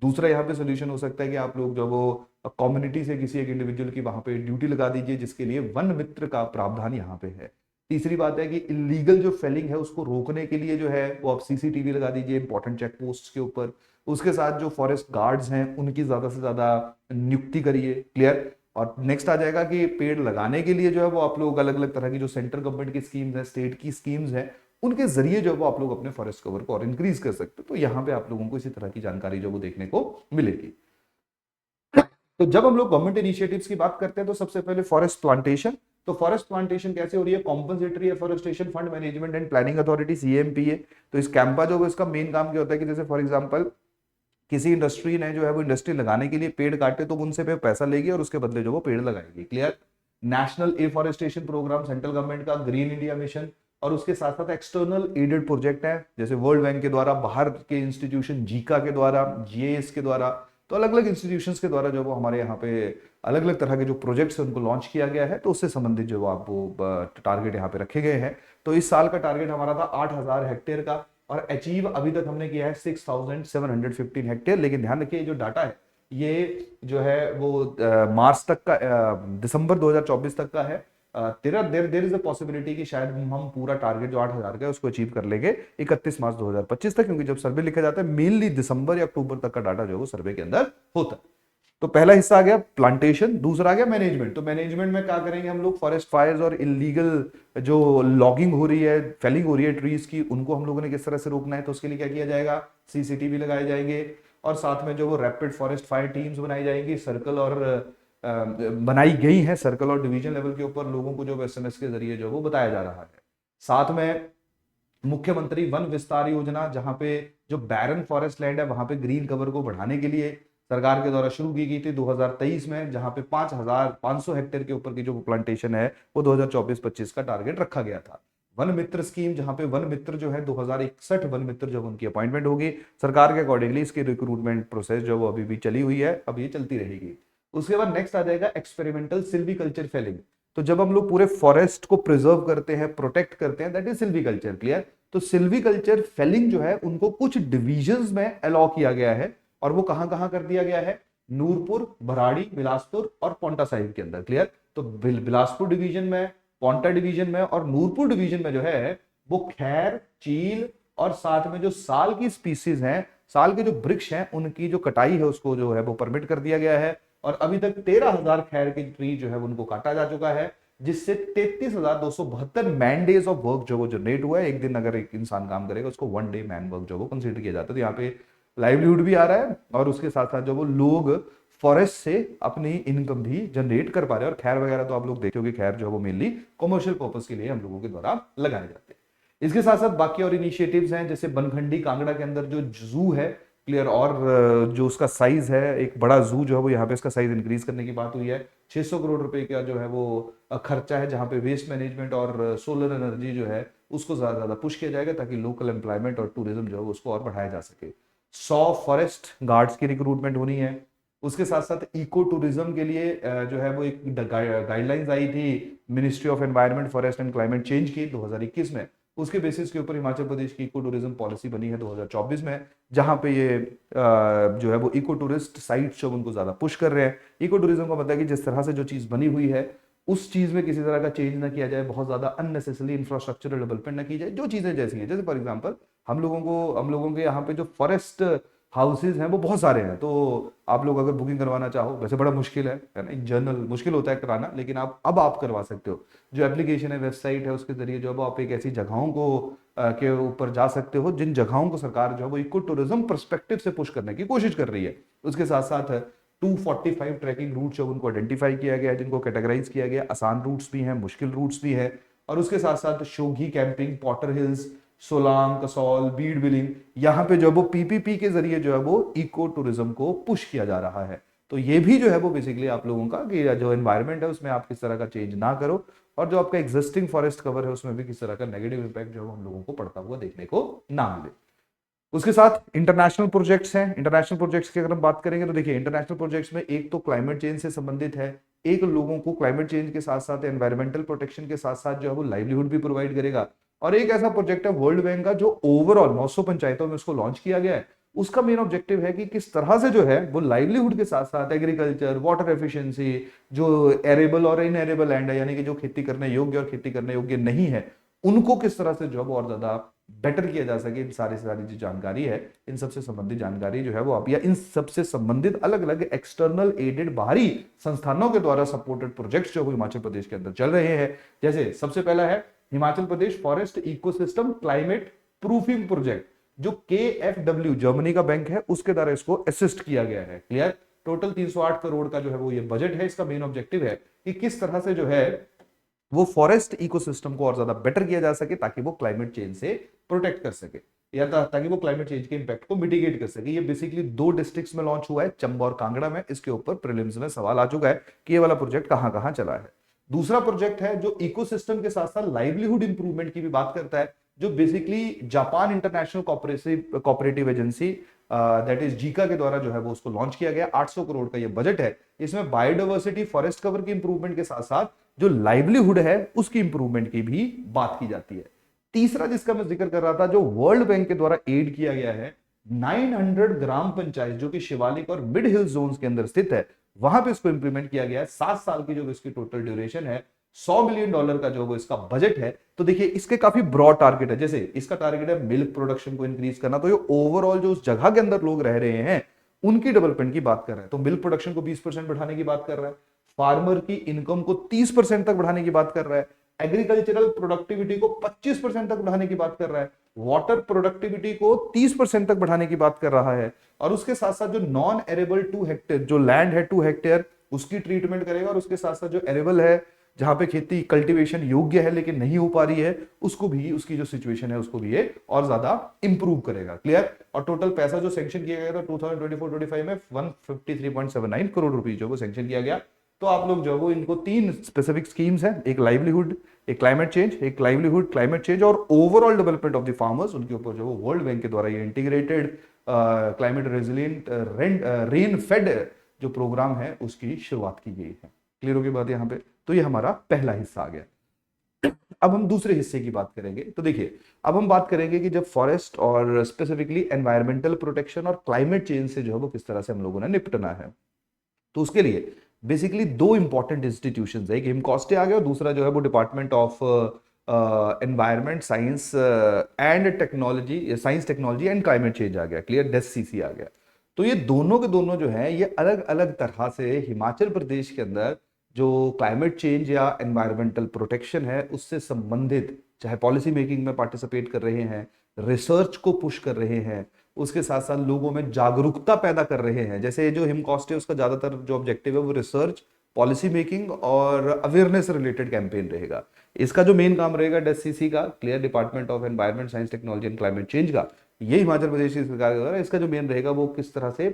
दूसरा यहाँ पे सोल्यूशन हो सकता है कि आप लोग जो वो कम्युनिटी से किसी एक इंडिविजुअल की वहां पे ड्यूटी लगा दीजिए, जिसके लिए वन मित्र का प्रावधान यहाँ पे है। तीसरी बात है कि इलीगल जो फेलिंग है उसको रोकने के लिए जो है वो आप सीसीटीवी लगा दीजिए इंपॉर्टेंट चेक पोस्ट के ऊपर। उसके साथ जो फॉरेस्ट गार्ड्स हैं उनकी ज्यादा से ज्यादा नियुक्ति करिए। क्लियर? और नेक्स्ट आ जाएगा कि पेड़ लगाने के लिए जो है वो आप लोग अलग अलग तरह की जो सेंट्रल गवर्नमेंट की स्कीम्स है, स्टेट की स्कीम्स है, उनके जरिए जो है वो आप लोग अपने फॉरेस्ट कवर को और इंक्रीज कर सकते हो। तो यहाँ पे आप लोगों को इसी तरह की जानकारी जो वो देखने को मिलेगी। तो जब हम लोग गवर्नमेंट इनिशिएटिव्स की बात करते हैं तो सबसे पहले फॉरेस्ट प्लांटेशन। तो फॉरेस्ट प्लांटेशन कैसे हो रही है? Compensatory afforestation fund management and planning authority, CMPA. तो इस कैंपा जो है इसका मेन काम क्या होता है कि जैसे फॉर एग्जांपल किसी इंडस्ट्री ने जो है वो इंडस्ट्री लगाने के लिए पेड़ काटे तो उनसे पे पैसा लेगी और उसके बदले जो वो पेड़ लगाएगी। Clear? National afforestation programme central government का, ग्रीन इंडिया मिशन, और उसके साथ साथ एक्सटर्नल एडेड प्रोजेक्ट है जैसे वर्ल्ड बैंक के द्वारा, बाहर के इंस्टीट्यूशन जीका के द्वारा, जीएएस के द्वारा। तो अलग अलग इंस्टीट्यूशंस के द्वारा जो वो हमारे यहाँ पे अलग अलग तरह के जो प्रोजेक्ट्स हैं उनको लॉन्च किया गया है। तो उससे संबंधित जो आप वो टारगेट यहाँ पे रखे गए हैं। तो इस साल का टारगेट हमारा था 8,000 हेक्टेयर का, और अचीव अभी तक हमने किया है 6,715 हेक्टेयर। लेकिन ध्यान रखिए जो डाटा है ये जो है वो मार्च तक का, दिसंबर 2024 तक का है। देर इज अ पॉसिबिलिटी कि शायद हम पूरा टारगेट जो 8,000 का है उसको अचीव कर लेंगे 31 मार्च 2025 तक, क्योंकि जब सर्वे लिखा जाता है मेनली दिसंबर या अक्टूबर तक का डाटा जो है वो सर्वे के अंदर होता है। तो पहला हिस्सा आ गया प्लांटेशन, दूसरा आ गया मैनेजमेंट। तो मैनेजमेंट में क्या करेंगे हम लोग? फॉरेस्ट फायर्स और इलीगल जो लॉगिंग हो रही है, फेलिंग हो रही है ट्रीज की, उनको हम लोगों ने किस तरह से रोकना है? तो उसके लिए क्या किया जाएगा? सीसीटीवी लगाए जाएंगे, और साथ में जो वो रैपिड फॉरेस्ट फायर टीम्स बनाई जाएंगी, सर्कल और बनाई गई है सर्कल और डिवीजन लेवल के ऊपर। लोगों को जो एसएमएस के जरिए जो वो बताया जा रहा है। साथ में मुख्यमंत्री वन विस्तार योजना, जहां पे जो बैरन फॉरेस्ट लैंड है वहां पे ग्रीन कवर को बढ़ाने के लिए सरकार के द्वारा शुरू की गई थी 2023 में, जहां पे 5,500 हेक्टेयर के ऊपर की जो प्लांटेशन है वो 2024-25 का टारगेट रखा गया था। वन मित्र स्कीम, जहां पे वन मित्र जो है 2061 वन मित्र जब उनकी अपॉइंटमेंट होगी सरकार के अकॉर्डिंगली, इसकी रिक्रूटमेंट प्रोसेस जो वो अभी भी चली हुई है, अब ये चलती रहेगी। उसके बाद नेक्स्ट आ जाएगा एक्सपेरिमेंटल सिल्वीकल्चर फेलिंग। तो जब हम लोग पूरे फॉरेस्ट को प्रिजर्व करते हैं, प्रोटेक्ट करते हैं, दैट इज सिल्वीकल्चर। क्लियर? तो सिल्वीकल्चर फेलिंग जो है उनको कुछ डिविजन्स में अलाउ किया गया है, और वो कहां कहां कर दिया गया है? नूरपुर, भराड़ी, बिलासपुर और पोंटा साहिब के अंदर। क्लियर? तो बिलासपुर डिवीजन में, पोंटा डिवीजन में और नूरपुर डिवीजन में जो है वो खैर, चील और साथ में जो साल की स्पीसीज हैं, साल के जो वृक्ष हैं, उनकी जो कटाई है उसको जो है वो परमिट कर दिया गया है। और अभी तक 13,000 खैर के ट्री जो है उनको काटा जा चुका है, जिससे 33,272 मैन डेज ऑफ वर्क जो वो जनरेट हुआ है। एक दिन अगर एक इंसान काम करेगा उसको 1 डे मैन वर्क जो वो कंसीडर किया जाता है। तो यहाँ पे लाइवलीहुड भी आ रहा है, और उसके साथ साथ जो वो लोग फॉरेस्ट से अपनी इनकम भी जनरेट कर पा रहे हैं। और खैर वगैरह तो आप लोग देखोगे, खैर जो है वो मेनली कमर्शियल पर्पस के लिए हम लोगों के द्वारा लगाए जाते हैं। इसके साथ साथ बाकी और इनिशिएटिव्स हैं, जैसे बनखंडी कांगड़ा के अंदर जो जू है, क्लियर, और जो उसका साइज है, एक बड़ा जू जो है वो यहाँ पे इसका साइज इंक्रीज करने की बात हुई है। 600 करोड़ रुपए का जो है वो खर्चा है, जहाँ पे वेस्ट मैनेजमेंट और सोलर एनर्जी जो है उसको ज्यादा ज्यादा पुश किया जाएगा, ताकि लोकल एम्प्लॉयमेंट और टूरिज्म जो है उसको और बढ़ाया जा सके। 100 फॉरेस्ट गार्ड्स की रिक्रूटमेंट होनी है। उसके साथ साथ इको टूरिज्म के लिए जो है वो एक गाइडलाइंस आई थी ministry of environment, forest and climate change की 2021 में। उसके बेसिस के ऊपर हिमाचल प्रदेश की इको टूरिज्म पॉलिसी बनी है 2024 में, जहां पे ये जो है वो इको टूरिस्ट साइट्स जो उनको ज्यादा पुश कर रहे हैं। इको टूरिज्म का मतलब है कि जिस तरह से जो चीज बनी हुई है उस चीज में किसी तरह का चेंज ना किया जाए, बहुत ज्यादा अननेसेसरी इंफ्रास्ट्रक्चरल डेवलपमेंट ना की जाए। जो चीजें जैसी हैं, जैसे फॉर एग्जांपल हम लोगों के यहाँ पे जो फॉरेस्ट हाउसेज हैं वो बहुत सारे हैं, तो आप लोग अगर बुकिंग करवाना चाहो, वैसे बड़ा मुश्किल है ना, इन जनरल मुश्किल होता है कराना, लेकिन आप करवा सकते हो। जो एप्लीकेशन है, वेबसाइट है, उसके जरिए जो है आप एक ऐसी जगहों को के ऊपर जा सकते हो जिन जगहों को सरकार जो है वो इको टूरिज्म पर्सपेक्टिव से पुश करने की कोशिश कर रही है। उसके साथ साथ 245 ट्रैकिंग रूट जो उनको आइडेंटिफाई किया गया है, जिनको कैटेगराइज किया गया, आसान रूट्स भी हैं, मुश्किल रूट्स भी हैं। और उसके साथ साथ Shoghi camping, Potter Hills, Solang, Kasol, Bir Billing, यहाँ पे जो है वो पीपीपी के जरिए जो है वो इको टूरिज्म को पुश किया जा रहा है। तो ये भी जो है वो बेसिकली आप लोगों का कि जो एनवायरनमेंट है उसमें आप किस तरह का चेंज ना करो, और जो आपका एग्जिस्टिंग फॉरेस्ट कवर है उसमें भी किस तरह का नेगेटिव इंपैक्ट जो है हम लोगों को पड़ता हुआ देखने को ना मिले। उसके साथ इंटरनेशनल प्रोजेक्ट्स हैं। इंटरनेशनल प्रोजेक्ट्स की अगर हम बात करेंगे तो देखिए, इंटरनेशनल प्रोजेक्ट्स में एक तो क्लाइमेट चेंज से संबंधित है, एक लोगों को क्लाइमेट चेंज के साथ साथ एनवायरमेंटल प्रोटेक्शन के साथ साथ जो है वो लाइवलीहुड भी प्रोवाइड करेगा। और एक ऐसा प्रोजेक्ट है वर्ल्ड बैंक का जो ओवरऑल 900 पंचायतों में उसको लॉन्च किया गया है। उसका मेन ऑब्जेक्टिव है कि किस तरह से जो है वो लाइवलीहुड के साथ साथ एग्रीकल्चर, वाटर एफिशिएंसी, जो एरेबल और इनएरेबल लैंड है, यानी कि जो खेती करने योग्य और खेती करने योग्य नहीं है, उनको किस तरह से जो है वो और ज्यादा बेटर किया जा सके। इन सारी जो जानकारी है, इन सबसे संबंधित जानकारी जो है वो आप, या इन सबसे संबंधित अलग अलग एक्सटर्नल एडेड बाहरी संस्थानों के द्वारा सपोर्टेड प्रोजेक्ट्स जो हिमाचल प्रदेश के अंदर चल रहे हैं। जैसे सबसे पहला है Himachal Pradesh forest ecosystem climate proofing project, जो KfW जर्मनी का बैंक है उसके द्वारा इसको असिस्ट किया गया है। क्लियर। टोटल 308 करोड़ का जो है वो ये बजट है। इसका मेन ऑब्जेक्टिव है कि किस तरह से जो है वो फॉरेस्ट इकोसिस्टम को और ज्यादा बेटर किया जा सके, ताकि वो क्लाइमेट चेंज से प्रोटेक्ट कर सके, या ताकि वो क्लाइमेट चेंज के इंपैक्ट को मिटिगेट कर सके। ये बेसिकली 2 डिस्ट्रिक्ट्स में लॉन्च हुआ है, चंबा और कांगड़ा में। इसके ऊपर प्रीलिम्स में सवाल आ चुका है कि ये वाला प्रोजेक्ट कहां कहां चला है। दूसरा प्रोजेक्ट है जो इकोसिस्टम के साथ साथ लाइवलीहुड इंप्रूवमेंट की भी बात करता है, जो basically Japan international cooperative agency that is Zika के द्वारा जो है वो उसको लॉन्च किया गया। 800 करोड़ का ये बजट है। इसमें बायोडाइवर्सिटी, फॉरेस्ट कवर की इंप्रूवमेंट के साथ साथ जो लाइवलीहुड है उसकी इंप्रूवमेंट की भी बात की जाती है। तीसरा जिसका मैं जिक्र कर रहा था, जो वर्ल्ड बैंक के द्वारा एड किया गया है, 900 ग्राम पंचायत जो कि शिवालिक और मिड हिल जोन्स के अंदर स्थित है, वहां पे इसको इंप्लीमेंट किया गया है। 7 साल की जो इसकी टोटल ड्यूरेशन है, $100 मिलियन का जो वो इसका बजट है। तो देखिए इसके काफी ब्रॉड टारगेट है। जैसे इसका टारगेट है मिल्क प्रोडक्शन को इंक्रीज करना, तो ये ओवरऑल जो उस जगह के अंदर लोग रह रहे हैं उनकी डेवलपमेंट की बात कर रहे हैं, तो मिल्क प्रोडक्शन को 20% बढ़ाने की बात कर रहा है, फार्मर की इनकम को 30% तक बढ़ाने की बात कर रहा है, एग्रीकल्चरल प्रोडक्टिविटी को 25% तक बढ़ाने की बात कर रहा है, वाटर प्रोडक्टिविटी को 30% तक बढ़ाने की बात कर रहा है, और उसके साथ साथ जो नॉन एरेबल 2 हेक्टेयर जो लैंड है 2 हेक्टेयर उसकी ट्रीटमेंट करेगा, और उसके साथ साथ जो एरेबल है जहां पे खेती कल्टीवेशन योग्य है लेकिन नहीं हो पा रही है, उसको भी, उसकी जो सिचुएशन है उसको भी ये और ज्यादा इंप्रूव करेगा। क्लियर। और टोटल पैसा जो सैंक्शन किया गया था 2024-25 में 153.79 करोड़ रुपीस जो वो सैंक्शन किया गया। तो आप लोग जो वो इनको 3 स्पेसिफिक स्कीम्स हैं, एक लाइवलीहुड, एक क्लाइमेट चेंज, एक लाइवलीहुड क्लाइमेट चेंज और overall development of the farmers, उनके ऊपर जो वो वर्ल्ड बैंक के द्वारा ये integrated climate resilient rain fade जो प्रोग्राम है उसकी शुरुआत की गई है। क्लियर होगी बात यहाँ पे। तो ये हमारा पहला हिस्सा आ गया। अब हम दूसरे हिस्से की बात करेंगे। तो देखिए अब हम बात करेंगे कि जब फॉरेस्ट और स्पेसिफिकली एनवायरमेंटल प्रोटेक्शन और क्लाइमेट चेंज से जो है वो किस तरह से हम लोगों ने निपटना है, तो उसके लिए बेसिकली 2 इंपॉर्टेंट इंस्टीट्यूशंस है, एक हिमकॉस्टे आ गया और दूसरा जो है वो department of environment science and technology, science technology and climate change आ गया। क्लियर। DESCC आ गया। तो ये दोनों के दोनों जो है ये अलग अलग तरह से हिमाचल प्रदेश के अंदर जो क्लाइमेट चेंज या एनवायरमेंटल प्रोटेक्शन है उससे संबंधित चाहे पॉलिसी मेकिंग में पार्टिसिपेट कर रहे हैं, रिसर्च को पुश कर रहे हैं, उसके साथ साथ लोगों में जागरूकता पैदा कर रहे हैं। जैसे जो हिमकॉस्ट है उसका ज्यादातर जो ऑब्जेक्टिव है वो रिसर्च, पॉलिसी मेकिंग और अवेयरनेस रिलेटेड कैंपेन रहेगा। इसका जो मेन काम रहेगा DSCC का, clear, department of environment science technology and climate change का, ये हिमाचल प्रदेश की सरकार के द्वारा इसका जो मेन रहेगा वो किस तरह से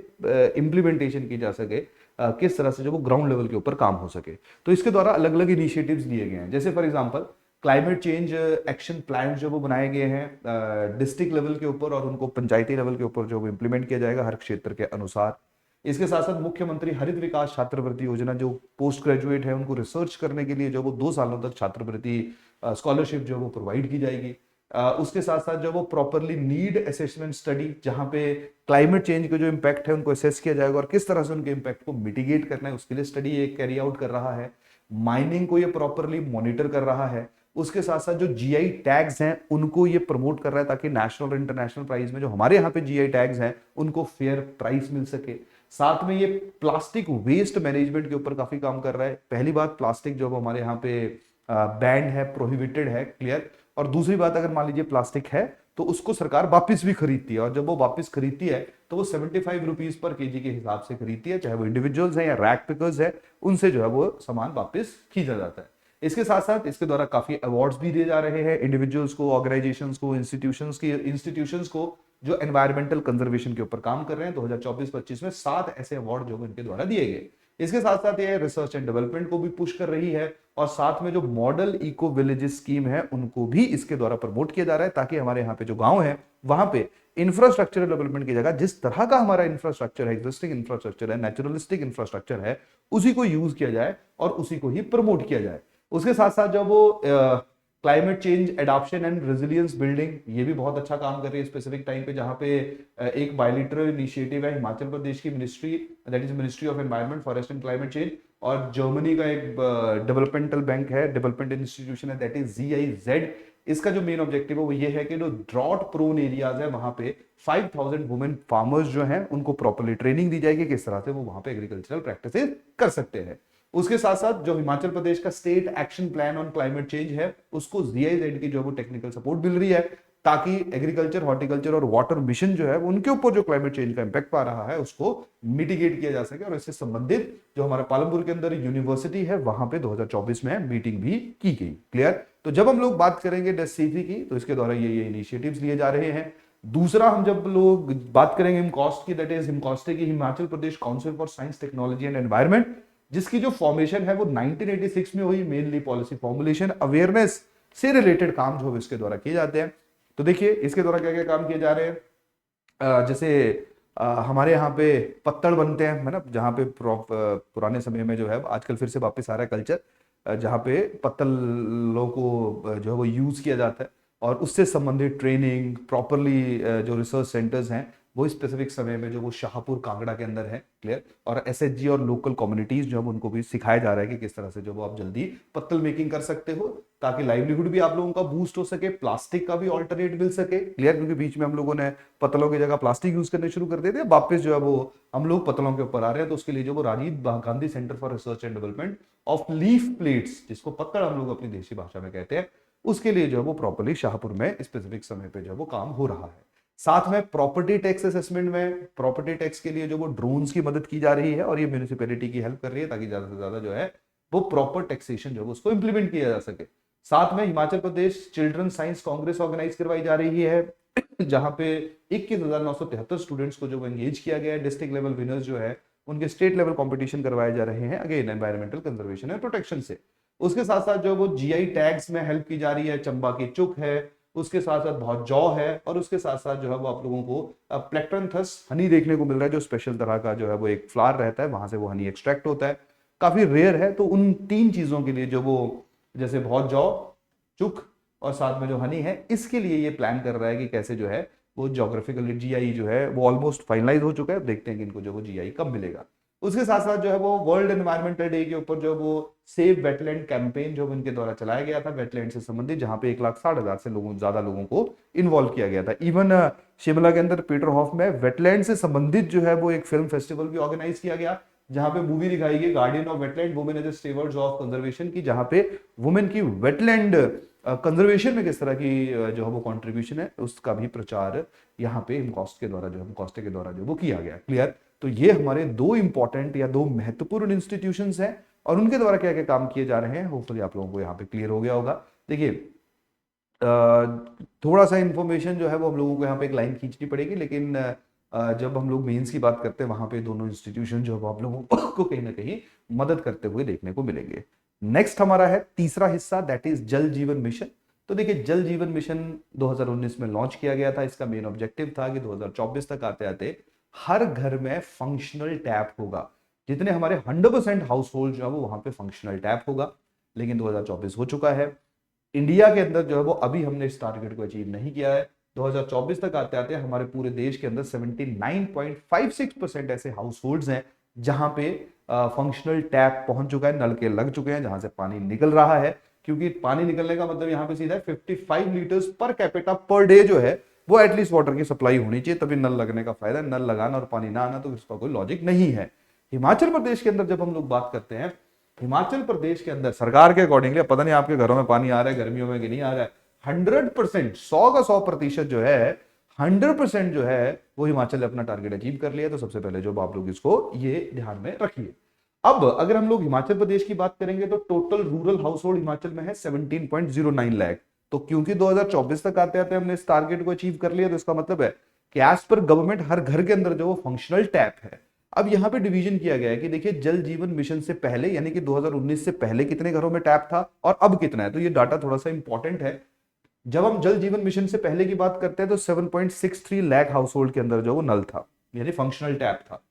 इम्प्लीमेंटेशन की जा सके, किस तरह से जो वो ग्राउंड लेवल के ऊपर काम हो सके। तो इसके द्वारा अलग अलग इनिशिएटिव्स लिए गए हैं, जैसे for example climate change action plan जो वो बनाए गए हैं डिस्ट्रिक्ट लेवल के ऊपर और उनको पंचायती लेवल के ऊपर जो वो इम्प्लीमेंट किया जाएगा हर क्षेत्र के अनुसार। इसके साथ साथ मुख्यमंत्री हरित विकास छात्रवृत्ति योजना, जो पोस्ट ग्रेजुएट है उनको रिसर्च करने के लिए जो वो 2 सालों तक छात्रवृत्ति स्कॉलरशिप जो वो प्रोवाइड की जाएगी। उसके साथ साथ जो वो प्रॉपरली नीड असेसमेंट स्टडी, जहां पे क्लाइमेट चेंज के जो इम्पैक्ट है उनको असेस किया जाएगा और किस तरह से उनके इम्पैक्ट को मिटिगेट करना है, उसके लिए स्टडी एक कैरी आउट कर रहा है। माइनिंग को ये प्रॉपरली मॉनिटर कर रहा है। उसके साथ साथ जो जीआई टैग्स हैं उनको ये प्रमोट कर रहा है ताकि नेशनल और इंटरनेशनल प्राइस में जो हमारे यहाँ पे जीआई टैग्स हैं उनको फेयर प्राइस मिल सके। साथ में ये प्लास्टिक वेस्ट मैनेजमेंट के ऊपर काफी काम कर रहा है। पहली बात, प्लास्टिक जो हमारे यहाँ पे बैंड है, प्रोहिबिटेड है, क्लियर। और दूसरी बात, अगर मान लीजिए प्लास्टिक है तो उसको सरकार वापस भी खरीदती है और जब वो वापस खरीदती है तो वो 75 रुपीज पर केजी के हिसाब से खरीदती है, चाहे वो इंडिविजुअल्स हैं या रैक पिकर्स है, उनसे जो है वो सामान वापस खींचा जाता है। इसके साथ साथ इसके द्वारा काफी अवार्ड्स भी दिए जा रहे हैं इंडिविजुअल्स को, ऑर्गेनाइजेशंस को, इंस्टीट्यूशंस को जो एनवायरमेंटल कंजर्वेशन के ऊपर काम कर रहे हैं। 2024-25 में 7 ऐसे अवार्ड जो इनके द्वारा दिए गए। इसके साथ साथ ये रिसर्च एंड डेवलपमेंट को भी पुश कर रही है और साथ में जो मॉडल इको विलेजेस स्कीम है उनको भी इसके द्वारा प्रमोट किया जा रहा है ताकि हमारे यहाँ पे जो गांव है वहां पे इंफ्रास्ट्रक्चरल डेवलपमेंट की जगह जिस तरह का हमारा इंफ्रास्ट्रक्चर है, एग्जिस्टिंग इंफ्रास्ट्रक्चर है, नेचुरलिस्टिक इंफ्रास्ट्रक्चर है, उसी को यूज किया जाए और उसी को ही प्रमोट किया जाए। उसके साथ साथ जब वो climate change adaption and resilience building, ये भी बहुत अच्छा काम कर रही है स्पेसिफिक टाइम पे, जहां पे एक बायलिटरल इनिशिएटिव है हिमाचल प्रदेश की ministry, that is ministry of environment forest and climate change, और जर्मनी का एक डेवलपमेंटल बैंक है, डेवलपमेंट इंस्टीट्यूशन है, दैट इज GIZ। इसका जो मेन ऑब्जेक्टिव है वो ये है कि जो ड्रॉट प्रोन एरियाज है वहां पे 5000 वुमेन फार्मर्स जो हैं उनको प्रॉपर्ली ट्रेनिंग दी जाएगी किस तरह से वो वहां पे एग्रीकल्चरल प्रैक्टिसेस कर सकते हैं। उसके साथ साथ जो हिमाचल प्रदेश का state action plan on climate change है उसको GIZ की जो वो टेक्निकल सपोर्ट मिल रही है ताकि एग्रीकल्चर, हॉर्टिकल्चर और वाटर मिशन जो है उनके ऊपर जो क्लाइमेट चेंज का इंपैक्ट पा रहा है उसको मिटिगेट किया जा सके। और इससे संबंधित जो हमारे पालमपुर के अंदर यूनिवर्सिटी है वहां पे 2024 में मीटिंग भी की गई। क्लियर। तो जब हम लोग बात करेंगे DSCC की तो इसके द्वारा ये इनिशिएटिव्स लिए जा रहे हैं। दूसरा, हम जब लोग बात करेंगे हिमकॉस्ट की, दैट इज हिमकॉस्टे की, Himachal Pradesh council for science technology and environment, जिसकी जो फॉर्मेशन है वो 1986 में हुई। मेनली पॉलिसी फॉर्मुलेशन, अवेयरनेस से रिलेटेड काम जो इसके द्वारा किए जाते हैं। तो देखिए इसके द्वारा क्या क्या काम किए जा रहे हैं। जैसे हमारे यहाँ पे पत्तल बनते हैं, है ना, जहाँ पे पुराने समय में जो है आजकल फिर से वापस आ रहा है कल्चर, जहाँ पे पत्तलों को जो है वो यूज किया जाता है और उससे संबंधित ट्रेनिंग प्रॉपरली जो रिसर्च सेंटर्स हैं वो स्पेसिफिक समय में जो वो शाहपुर कांगड़ा के अंदर है। क्लियर। और SHG और लोकल कम्युनिटीज जो है उनको भी सिखाया जा रहा है कि किस तरह से जो वो आप जल्दी पत्तल मेकिंग कर सकते हो ताकि लाइवलीहुड भी आप लोगों का बूस्ट हो सके, प्लास्टिक का भी ऑल्टरनेट मिल सके। क्लियर। क्योंकि बीच में हम लोगों ने पत्तलों की जगह प्लास्टिक यूज करने शुरू कर दिए थे, वापस जो है वो हम लोग पत्तलों के ऊपर आ रहे हैं। तो उसके लिए जो वो Rajiv Gandhi centre for research and development of leaf plates, जिसको पत्तल हम लोग अपनी देशी भाषा में कहते हैं, उसके लिए जो है वो प्रॉपरली शाहपुर में स्पेसिफिक समय पे जो है वो काम हो रहा है। साथ में प्रॉपर्टी टैक्स असेसमेंट में प्रॉपर्टी टैक्स के लिए जो वो ड्रोन्स की मदद की जा रही है और ये म्यूनिसिपैलिटी की हेल्प कर रही है ताकि ज्यादा से ज्यादा जो है वो प्रॉपर टैक्सेशन जो है उसको इंप्लीमेंट किया जा सके। साथ में Himachal Pradesh children science Congress organise करवाई जा रही है जहां पे 21,973 स्टूडेंट्स को जो एंगेज किया गया है। डिस्ट्रिक्ट लेवल विनर्स जो है उनके स्टेट लेवल कंपटीशन करवाए जा रहे हैं, again environmental conservation and protection से। उसके साथ साथ जो वो GI टैग्स में हेल्प की जा रही है, चंबा की चुक है, उसके साथ साथ बहुत जौ है और उसके साथ साथ जो है वो आप लोगों को प्लेक्ट्रंथस हनी देखने को मिल रहा है, जो स्पेशल तरह का जो है वो एक फ्लावर रहता है, वहां से वो हनी एक्सट्रैक्ट होता है, काफी रेयर है। तो उन 3 चीजों के लिए जो वो जैसे बहुत जौ, चुक और साथ में जो हनी है, इसके लिए ये प्लान कर रहा है कि कैसे जो है वो ज्योग्राफिकल GI जो है वो ऑलमोस्ट फाइनलाइज हो चुका है। देखते हैं कि इनको जो वो GI कब मिलेगा। उसके साथ साथ जो है वो वर्ल्ड एनवायरमेंटल डे के ऊपर जो वो सेव वेटलैंड कैंपेन जो इनके द्वारा चलाया गया था वेटलैंड से संबंधित, जहां पे 1,60,000 से ज्यादा लोगों को इन्वॉल्व किया गया था। इवन शिमला के अंदर पीटरहॉफ में वेटलैंड से संबंधित जो है वो एक फिल्म फेस्टिवल भी ऑर्गेनाइज किया गया, जहां पे मूवी दिखाई गई guardian of wetland, women as stewards of conservation की, जहां पे वुमेन की वेटलैंड कंजर्वेशन में किस तरह की जो है वो कंट्रीब्यूशन है उसका भी प्रचार यहाँ पे हिमकॉस्ट के द्वारा जो हिमकॉस्टे के द्वारा जो वो किया गया। क्लियर। तो ये हमारे दो इंपॉर्टेंट या दो महत्वपूर्ण इंस्टीट्यूशंस हैं और उनके द्वारा क्या क्या काम किए जा रहे हैं, होपफुली आप लोगों को यहाँ पे क्लियर हो गया होगा। देखिए थोड़ा सा इंफॉर्मेशन जो है वो हम लोगों को यहाँ पे एक लाइन खींचनी पड़ेगी, लेकिन जब हम लोग मेंस की बात करते हैं वहां पे दोनों इंस्टीट्यूशन जो है वो आप लोगों को कहीं ना कहीं मदद करते हुए देखने को मिलेंगे। नेक्स्ट हमारा है तीसरा हिस्सा, दैट इज जल जीवन मिशन। तो देखिए जल जीवन मिशन 2019 में लॉन्च किया गया था। इसका मेन ऑब्जेक्टिव था कि 2024 तक आते आते हर घर में फंक्शनल टैप होगा। जितने हमारे 100% हाउस होल्ड जो है वो वहां पे फंक्शनल टैप होगा। लेकिन 2024 हो चुका है, इंडिया के अंदर जो है वो अभी हमने इस टारगेट को अचीव नहीं किया है। 2024 तक आते आते हमारे पूरे देश के अंदर 79.56% ऐसे हाउस होल्ड्स हैं जहां पे फंक्शनल टैप पहुंच चुका है, नल के लग चुके हैं जहां से पानी निकल रहा है। क्योंकि पानी निकलने का मतलब यहाँ पे सीधा 55 litres per capita per day जो है वो एटलीस्ट वाटर की सप्लाई होनी चाहिए, तभी नल लगने का फायदा। नल लगाना और पानी ना आना तो इसका कोई लॉजिक नहीं है। हिमाचल प्रदेश के अंदर जब हम लोग बात करते हैं, हिमाचल प्रदेश के अंदर सरकार के अकॉर्डिंगली, पता नहीं आपके घरों में पानी आ रहा है गर्मियों में कि नहीं आ रहा है, 100%, 100% जो है 100% जो है वो हिमाचल ने अपना टारगेट अचीव कर लिया। तो सबसे पहले जो आप लोग इसको ये ध्यान में रखिए। अब अगर हम लोग हिमाचल प्रदेश की बात करेंगे तो total rural house hold Himachal में है 17.09 लाख। तो क्योंकि 2024 तक आते आते हमने इस टारगेट को अचीव कर लिया, तो इसका मतलब है कि एज पर गवर्नमेंट हर घर के अंदर जो वो फंक्शनल टैप है। अब यहां पे डिवीजन किया गया है कि देखिए जल जीवन मिशन से पहले यानी कि 2019 से पहले कितने घरों में टैप था और अब कितना है। तो ये डाटा थोड़ा सा इंपॉर्टेंट है। जब हम जल जीवन मिशन से पहले की बात करते हैं तो 7.63 लाख हाउस होल्ड के अंदर जो वो नल था यानी फंक्शनल टैप था।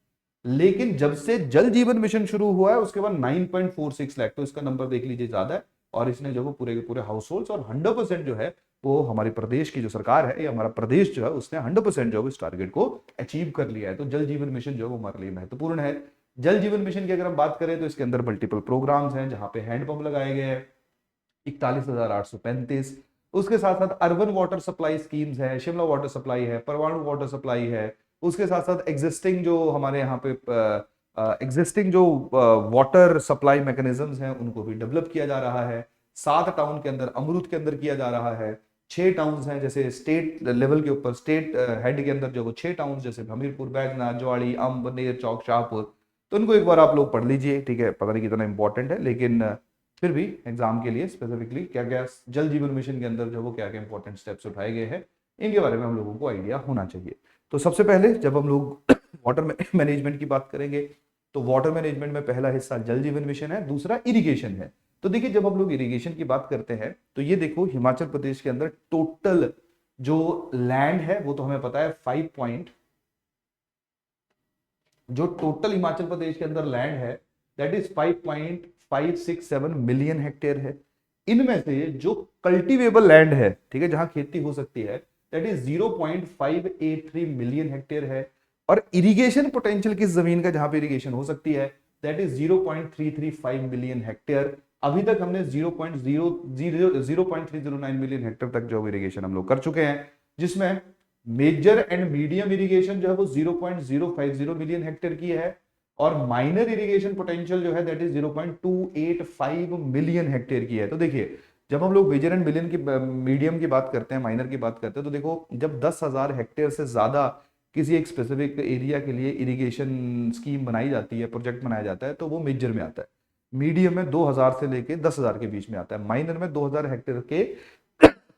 लेकिन जब से जल जीवन मिशन शुरू हुआ है उसके बाद 9.46 लाख, तो इसका नंबर देख लीजिए ज्यादा है। और इसने जो वो पूरे के पूरे हाउस होल्ड और 100% जो है वो हमारे प्रदेश की जो सरकार है या हमारा प्रदेश जो है उसने 100% जो है इस टारगेट को अचीव कर लिया है। तो जल जीवन मिशन जो है वो हमारे लिए महत्वपूर्ण है। जल जीवन मिशन की अगर हम बात करें तो इसके अंदर मल्टीपल प्रोग्राम्स हैं जहां पे हैंडपंप लगाए गए हैं 41,835। उसके साथ साथ अर्बन वाटर सप्लाई स्कीम्स है, शिमला वाटर सप्लाई है, परवाणु वाटर सप्लाई है। उसके साथ साथ एग्जिस्टिंग जो हमारे यहाँ पे एग्जिस्टिंग जो वाटर सप्लाई मैकेनिज्म्स हैं उनको भी डेवलप किया जा रहा है। 7 टाउन के अंदर अमरूद के अंदर किया जा रहा है। 6 टाउन्स हैं जैसे स्टेट लेवल के ऊपर, स्टेट हेड के अंदर जो वो 6 टाउन्स जैसे हमीरपुर, बैजनाथ, ज्वाड़ी, अम्ब, नेर, चौक, शाहपुर। तो इनको एक बार आप लोग पढ़ लीजिए, ठीक है। पता नहीं कितना इंपॉर्टेंट है लेकिन फिर भी एग्जाम के लिए स्पेसिफिकली क्या क्या जल जीवन मिशन के अंदर जो वो क्या क्या इंपॉर्टेंट स्टेप्स उठाए गए हैं इनके बारे में हम लोगों को आइडिया होना चाहिए। तो सबसे पहले जब हम लोग वाटर मैनेजमेंट की बात करेंगे तो वाटर मैनेजमेंट में पहला हिस्सा जल जीवन मिशन है, दूसरा इरिगेशन है। तो देखिए जब हम लोग इरिगेशन की बात करते हैं तो ये देखो हिमाचल प्रदेश के अंदर टोटल जो लैंड है वो तो हमें पता है 5 पॉइंट, जो टोटल हिमाचल प्रदेश के अंदर लैंड है दैट इज 5.567 मिलियन हेक्टेयर है। इनमें से जो कल्टीवेबल लैंड है, ठीक है, जहां खेती हो सकती है दैट इज 0.583 मिलियन हेक्टेयर है। और इरिगेशन पोटेंशियल किस जमीन का जहां पे इरिगेशन हो सकती है दैट इज 0.335 मिलियन हेक्टेयर। अभी तक हमने 0.309 मिलियन हेक्टेयर तक जो इरिगेशन हम लोग कर चुके हैं, जिसमें मेजर एंड मीडियम इरिगेशन जो है वो 0.050 मिलियन हेक्टेयर की है और माइनर इरिगेशन पोटेंशियल जो है दैट इज 0.285 मिलियन हेक्टेयर की है। तो देखिए जब हम लोग मेजर एंड मिलियन की मीडियम की बात करते हैं, माइनर की बात करते हैं, तो देखो जब 10,000 हेक्टेयर से ज्यादा किसी एक स्पेसिफिक एरिया के लिए इरिगेशन स्कीम बनाई जाती है, प्रोजेक्ट बनाया जाता है, तो वो मेजर में आता है। मीडियम में 2,000 से लेके 10,000 के बीच में आता है। माइनर में 2,000 हेक्टेयर के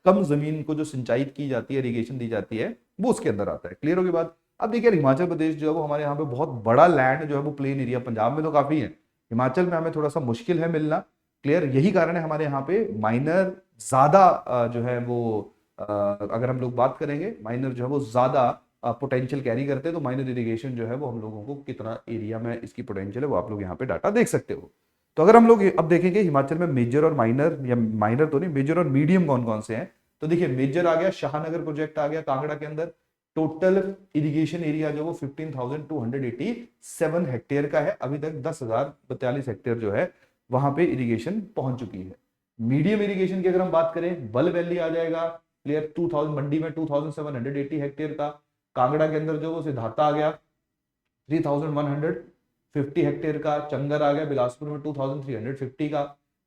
कम जमीन को जो सिंचाई की जाती है, इरिगेशन दी जाती है, वो उसके अंदर आता है। क्लियर होगी बात। अब देखिए हिमाचल प्रदेश जो है वो हमारे यहाँ पे बहुत बड़ा लैंड जो है वो प्लेन एरिया, पंजाब में तो काफी है, हिमाचल में हमें थोड़ा सा मुश्किल है मिलना। क्लियर, यही कारण है हमारे यहाँ पे माइनर ज्यादा जो है वो अगर हम लोग बात करेंगे माइनर जो है वो ज्यादा पोटेंशियल कैरी करते हैं। तो माइनर इरिगेशन जो है वो हम लोगों को कितना एरिया में इसकी पोटेंशियल है वो आप लोग यहाँ पे डाटा देख सकते हो। तो अगर हम लोग अब देखेंगे हिमाचल में मेजर और माइनर, या माइनर तो नहीं, मेजर और मीडियम कौन कौन से हैं, तो देखिए मेजर आ गया शाहनगर प्रोजेक्ट आ गया कांगड़ा के अंदर। टोटल इरिगेशन एरिया जो वो 15,287 हेक्टेयर का है। अभी तक 10,042 हेक्टेयर जो है वहां पे इरिगेशन पहुंच चुकी है। मीडियम इरिगेशन की अगर हम बात करें, बल वैली आ जाएगा क्लियर 2000, मंडी में 2,780 हेक्टेयर का। कांगड़ा के अंदर जो वो सिद्धार्था आ गया 3,150 हेक्टेयर का। चंगर आ गया बिलासपुर में 2,350 का।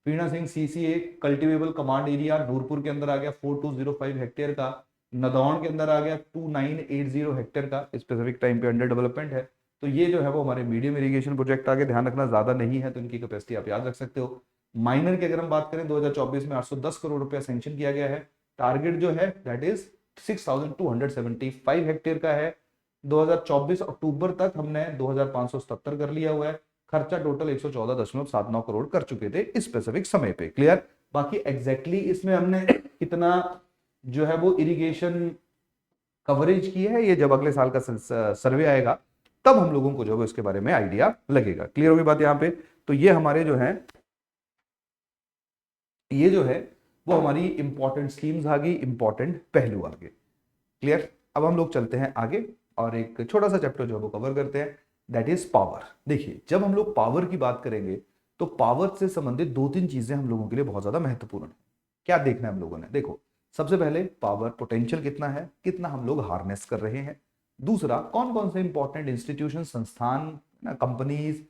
Pina Singh CCA cultivable command area Nurpur के अंदर आ गया 4,205 हेक्टेयर का। नदौन के अंदर आ गया 2,980 हेक्टेयर का, स्पेसिफिक टाइम पे अंडर डेवलपमेंट है। तो ये जो है वो हमारे मीडियम इरिगेशन प्रोजेक्ट आगे, ध्यान रखना ज्यादा नहीं है तो इनकी कैपेसिटी आप याद रख सकते हो। माइनर की अगर हम बात करें 2024 में 810 करोड़ रुपया सैंक्शन किया गया है। टारगेट जो है दैट इज 6275 हेक्टेयर का है। 2024 अक्टूबर तक हमने 2577 कर लिया हुआ है। खर्चा टोटल 114.79 करोड़ कर चुके थे इस स्पेसिफिक समय पे। क्लियर? बाकी एग्जैक्टली इसमें हमने कितना जो है वो इरिगेशन कवरेज की है, ये जब अगले साल का सर्वे आएगा तब हम लोगों को जो है इसके बारे में आइडिया लगेगा। क्लियर होगी बात यहां पे? तो ये हमारे जो है ये जो है वो हमारी इंपॉर्टेंट स्कीम्स आ गई, इंपॉर्टेंट पहलू आ गए। क्लियर? अब हम लोग चलते हैं आगे और एक छोटा सा चैप्टर जो है वो कवर करते हैं, दैट इज पावर। देखिए, जब हम लोग पावर की बात करेंगे तो पावर से संबंधित दो तीन चीजें हम लोगों के लिए बहुत ज्यादा महत्वपूर्ण है। क्या देखना है हम लोगों ने? देखो, सबसे पहले पावर पोटेंशियल कितना है, कितना हम लोग हार्नेस कर रहे हैं। दूसरा, कौन कौन से इंपॉर्टेंट इंस्टीट्यूशन, संस्थान, कंपनीज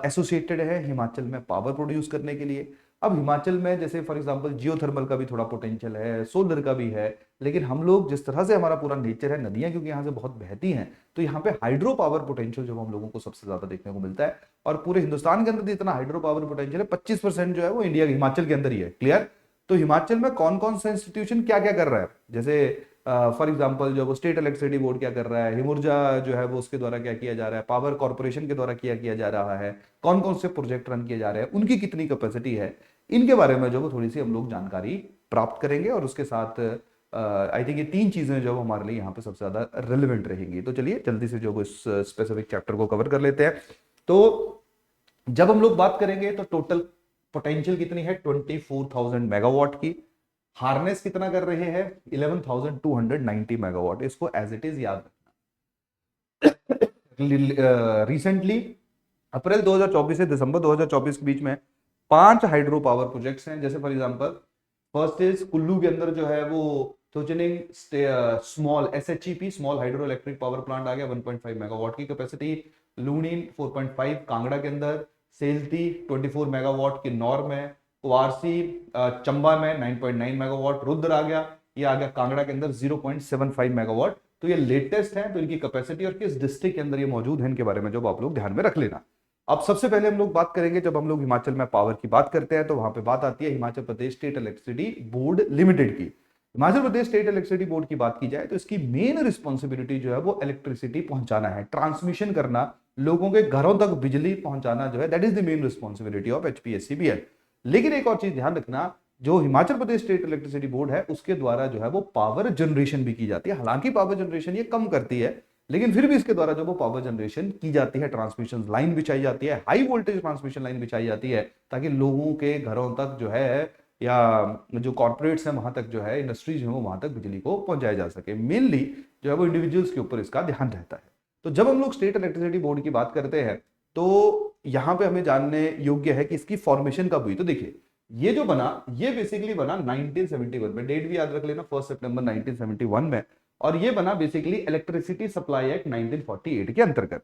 एसोसिएटेड है हिमाचल में पावर प्रोड्यूस करने के लिए। अब हिमाचल में जैसे फॉर एग्जांपल जियोथर्मल का भी थोड़ा पोटेंशियल है, सोलर का भी है, लेकिन हम लोग जिस तरह से हमारा पूरा नेचर है, नदियां क्योंकि यहाँ से बहुत बहती हैं, तो यहाँ पे हाइड्रो पावर पोटेंशियल जो हम लोगों को सबसे ज्यादा देखने को मिलता है। और पूरे हिंदुस्तान के अंदर जितना हाइड्रो पावर पोटेंशियल है 25% जो है वो इंडिया हिमाचल के अंदर ही है। क्लियर? तो हिमाचल में कौन कौन सा इंस्टीट्यूशन क्या क्या कर रहा है, जैसे फॉर एग्जांपल जो वो स्टेट इलेक्ट्रिसिटी बोर्ड क्या कर रहा है, हिमुर्जा जो है वो उसके द्वारा क्या किया जा रहा है, पावर कॉर्पोरेशन के द्वारा किया किया जा रहा है, कौन कौन से प्रोजेक्ट रन किए जा रहे हैं, उनकी कितनी कैपेसिटी है, इनके बारे में जो वो थोड़ी सी हम लोग जानकारी प्राप्त करेंगे। और उसके साथ आई थिंक ये तीन चीजें जो हमारे लिए यहाँ पे सबसे ज्यादा रेलिवेंट रहेंगी। तो चलिए जल्दी से जो इस स्पेसिफिक चैप्टर को कवर कर लेते हैं। तो जब हम लोग बात करेंगे तो टोटल पोटेंशियल कितनी है, 24,000 मेगावाट की। हार्नेस कितना कर रहे हैं, 11,290 मेगावाट। इसको एज इट इज याद रखना। रिसेंटली अप्रैल 2024 से दिसंबर 2024 के बीच में 5 हाइड्रो पावर प्रोजेक्ट्स हैं। जैसे for example first is Kullu के अंदर जो है वो Thochning small SHEP small hydro electric power plant आ गया, 1.5 मेगावाट की कैपेसिटी। लूनी 4.5 कांगड़ा के अंदर, सेल्ती 24 मेगावाट की नॉर में, कुवारसी चंबा में 9.9 मेगावाट, रुद्र आ गया, ये आ गया कांगड़ा के अंदर 0.75 मेगावाट। तो ये लेटेस्ट है, तो इनकी कैपेसिटी और किस डिस्ट्रिक्ट के अंदर ये मौजूद है इनके बारे में जो आप लोग ध्यान में रख लेना। अब सबसे पहले हम लोग बात करेंगे, जब हम लोग हिमाचल में पावर की बात करते हैं तो वहां पे बात आती है Himachal Pradesh state electricity board limited की। Himachal Pradesh state electricity board की बात की जाए तो इसकी मेन रिस्पॉन्सिबिलिटी जो है वो इलेक्ट्रिसिटी पहुंचाना है, ट्रांसमिशन करना, लोगों के घरों तक बिजली पहुंचाना जो है, that is the main responsibility of HPSCBL. लेकिन एक और चीज ध्यान रखना, जो Himachal Pradesh state electricity board है उसके द्वारा जो है वो पावर जनरेशन भी की जाती है। हालांकि पावर जनरेशन ये कम करती है, लेकिन फिर भी इसके द्वारा जो वो पावर जनरेशन की जाती है, ट्रांसमिशन लाइन बिछाई जाती है, हाई वोल्टेज ट्रांसमिशन लाइन बिछाई जाती है, ताकि लोगों के घरों तक जो है या जो कॉर्पोरेट्स हैं वहां तक जो है, इंडस्ट्रीज हैं वहां तक बिजली को पहुंचाया जा सके। मेनली जो है वो इंडिविजुअल्स के ऊपर इसका ध्यान रहता है। तो जब हम लोग स्टेट इलेक्ट्रिसिटी बोर्ड की बात करते हैं तो यहां पे हमें जानने योग्य है कि इसकी फॉर्मेशन कब हुई। तो देखिए, ये जो बना, ये बेसिकली बना 1971 में, डेट भी याद रख लेना, 1 सितंबर 1971 में। और ये बना बेसिकली इलेक्ट्रिसिटी सप्लाई एक्ट 1948 के अंतर्गत।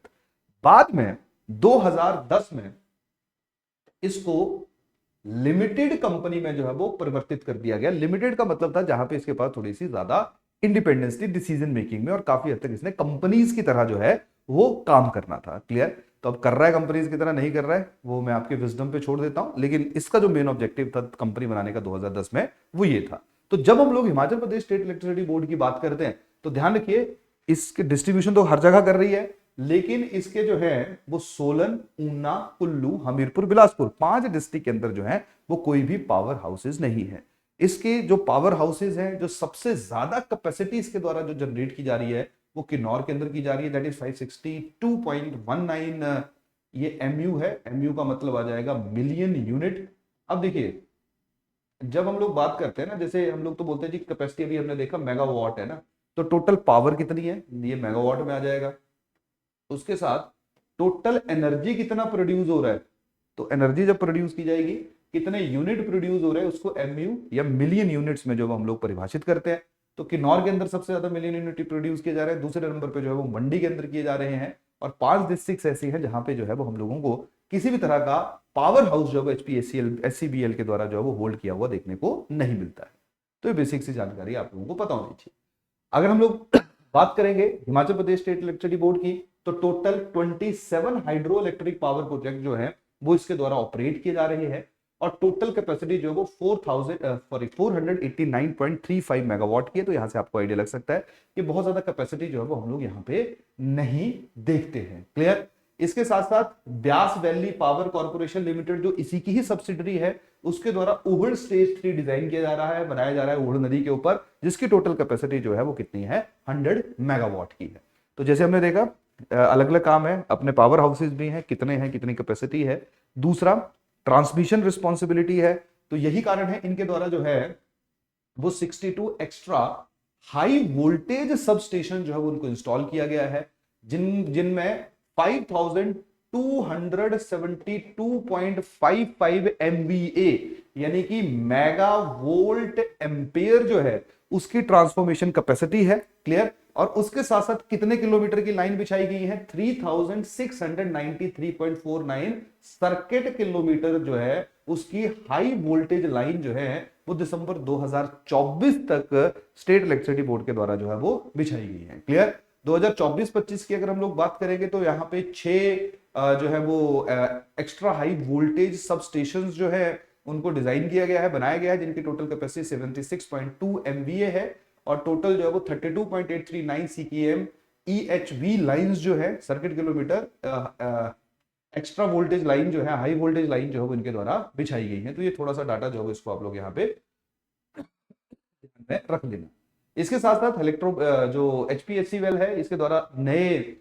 बाद में 2010 में इसको लिमिटेड कंपनी में जो है वो परिवर्तित कर दिया गया। लिमिटेड का मतलब था जहां पे इसके पास थोड़ी सी ज्यादा इंडिपेंडेंस थी डिसीजन मेकिंग में, और काफी हद तक इसने कंपनीज की तरह जो है वो काम करना था। क्लियर? तो अब कर रहा है कंपनीज की तरह, नहीं कर रहा है वो मैं आपके विजडम पे छोड़ देता हूं, लेकिन इसका जो मेन ऑब्जेक्टिव था कंपनी बनाने का 2010 में वो ये था। तो जब हम लोग Himachal Pradesh state electricity board की बात करते हैं तो ध्यान रखिए, इसके डिस्ट्रीब्यूशन तो हर जगह कर रही है, लेकिन इसके जो है वो सोलन, ऊना, कुल्लू, हमीरपुर, बिलासपुर 5 डिस्ट्रिक्ट के अंदर जो है वो कोई भी पावर हाउसेज नहीं है। इसके जो पावर हाउसेज हैं, जो सबसे ज्यादा कैपेसिटी इसके द्वारा जो जनरेट की जा रही है वो किन्नौर के अंदर की जा रही है, दैट इज 562.19 ये एमयू है। एमयू का मतलब आ जाएगा मिलियन यूनिट। अब देखिए, जब हम लोग बात करते हैं ना, जैसे हम लोग तो बोलते हैं जी कैपेसिटी, अभी हमने देखा मेगावाट है ना, तो टोटल पावर कितनी है ये मेगावाट में आ जाएगा। उसके साथ टोटल एनर्जी कितना प्रोड्यूस हो रहा है, तो एनर्जी जब प्रोड्यूस की जाएगी, कितने यूनिट प्रोड्यूस हो रहे हैं, उसको एमयू या मिलियन यूनिट्स में जो हम लोग परिभाषित करते हैं। तो किन्नौर के अंदर सबसे ज्यादा मिलियन यूनिट प्रोड्यूस किए जा रहे हैं, दूसरे नंबर पे जो है वो मंडी के अंदर किए जा रहे हैं, और 5 डिस्ट्रिक्ट ऐसी हैं जहां पे जो है वो हम लोगों को किसी भी तरह का पावर हाउस जो है एचपीएससीएल एससीबीएल के द्वारा जो है वो होल्ड किया हुआ देखने को नहीं मिलता है। तो ये बेसिक सी जानकारी आप लोगों को पता होनी चाहिए। अगर हम लोग बात करेंगे Himachal Pradesh state electricity board की, तो total 27 hydro electric power project जो है वो इसके द्वारा ऑपरेट किए जा रहे हैं और टोटल कैपेसिटी जो है वो 489.35 मेगावाट की है। तो यहां से आपको आइडिया लग सकता है कि बहुत ज्यादा कैपेसिटी जो है वो हम लोग यहाँ पे नहीं देखते हैं। क्लियर। इसके साथ साथ Beas valley power corporation limited जो इसी की ही सब्सिडरी है, उसके द्वारा उहड़ स्टेज 3 डिजाइन किया जा रहा है, बनाया जा रहा है उहड़ नदी के ऊपर, जिसकी टोटल कैपेसिटी जो है वो कितनी है, 100 मेगावाट की है। तो जैसे हमने देखा अलग अलग काम है, अपने पावर हाउसेज भी हैं, कितने हैं, कितनी कैपेसिटी है। दूसरा ट्रांसमिशन रिस्पॉन्सिबिलिटी है, तो यही कारण है इनके द्वारा जो है वो 62 extra high voltage sub station जो है वो उनको इंस्टॉल किया गया है, जिनमें 5272.55 MVA यानी कि मेगा वोल्ट एम्पेयर जो है उसकी ट्रांसफॉर्मेशन कैपेसिटी है। क्लियर। और उसके साथ साथ कितने किलोमीटर की लाइन बिछाई गई है, 3693.49 सर्किट किलोमीटर जो है उसकी हाई वोल्टेज लाइन जो है वो दिसंबर 2024 तक स्टेट इलेक्ट्रिसिटी बोर्ड के द्वारा जो है वो बिछाई गई है। क्लियर। 2024-25 की अगर हम लोग बात करेंगे तो यहाँ पे 6 जो है वो extra high voltage sub station जो है उनको डिजाइन किया गया है, बनाया गया है, जिनकी टोटल कैपेसिटी 76.2 MVA है और टोटल जो है वो 32.839 CKM EHV लाइंस जो है circuit kilometre extra voltage line जो है, हाई वोल्टेज लाइन जो है वो इनके द्वारा बिछाई गई है। तो ये थोड़ा सा डाटा जो है इसको आप लोग यहाँ पे रख लेना। इसके साथ साथ इलेक्ट्रो जो HPHC वेल है, इसके द्वारा नए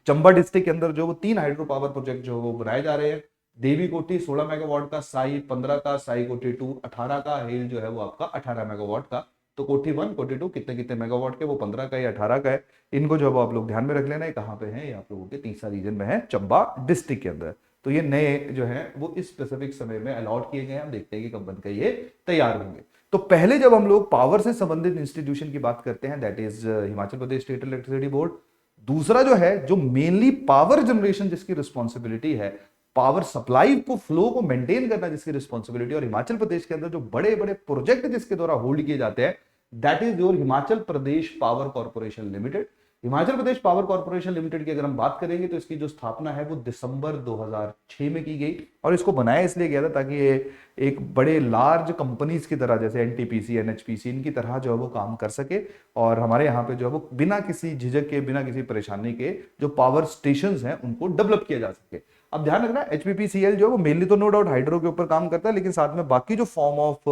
चंबा डिस्ट्रिक्ट के अंदर जो वो 3 हाइड्रो पावर प्रोजेक्ट जो वो बनाए जा रहे हैं। देवी कोठी 16 मेगावाट का, साई 15 का, साई कोठी 2 18 का, हेल जो है वो आपका 18 मेगावाट का। तो कोठी 1 कोठी 2 कितने कितने मेगावाट के, वो 15 का या 18 का है। इनको जो है आप लोग ध्यान में रख लेना है कहां पे है, ये आप लोगों के तीसरा रीजन में है, चंबा डिस्ट्रिक्ट के अंदर। तो ये नए जो है वो इस स्पेसिफिक समय में अलॉट किए गए हैं, हम देखते हैं कि कब बनकर ये तैयार होंगे। तो पहले जब हम लोग पावर से संबंधित इंस्टीट्यूशन की बात करते हैं, that is Himachal Pradesh state electricity board. दूसरा जो है जो मेनली पावर जनरेशन जिसकी रिस्पॉन्सिबिलिटी है, पावर सप्लाई को फ्लो को मेंटेन करना जिसकी रिस्पॉन्सिबिलिटी, और हिमाचल प्रदेश के अंदर जो बड़े बड़े प्रोजेक्ट जिसके द्वारा होल्ड किए जाते हैं, that is your Himachal Pradesh power corporation limited. Himachal Pradesh power corporation limited की अगर हम बात करेंगे तो इसकी जो स्थापना है वो दिसंबर 2006 में की गई और इसको बनाया इसलिए गया था ताकि ये एक बड़े लार्ज कंपनीज की तरह जैसे NTPC NHPC इनकी तरह जो है वो काम कर सके और हमारे यहाँ पे जो है वो बिना किसी झिझक के, बिना किसी परेशानी के जो पावर स्टेशन हैं उनको डेवलप किया जा सके। अब ध्यान रखना HPPCL जो है वो मेनली तो नो डाउट हाइड्रो के ऊपर काम करता है, लेकिन साथ में बाकी जो फॉर्म ऑफ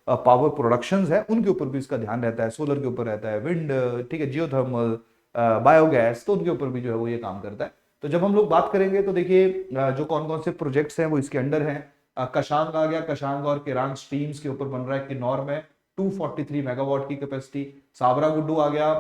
पावर प्रोडक्शंस है उनके ऊपर भी इसका ध्यान रहता है, सोलर के ऊपर रहता है, विंड, ठीक है, जियोथर्मल, बायोगैस, तो उनके ऊपर भी जो है वो ये काम करता है। तो जब हम लोग बात करेंगे तो देखिए जो कौन कौन से प्रोजेक्ट्स हैं वो इसके अंडर हैं। कशांग आ गया, कशांग और केरांग स्ट्रीम्स के ऊपर बन रहा है किन्नौर में 243 मेगावाट की कैपेसिटी। साबरा गुड्डू आ गया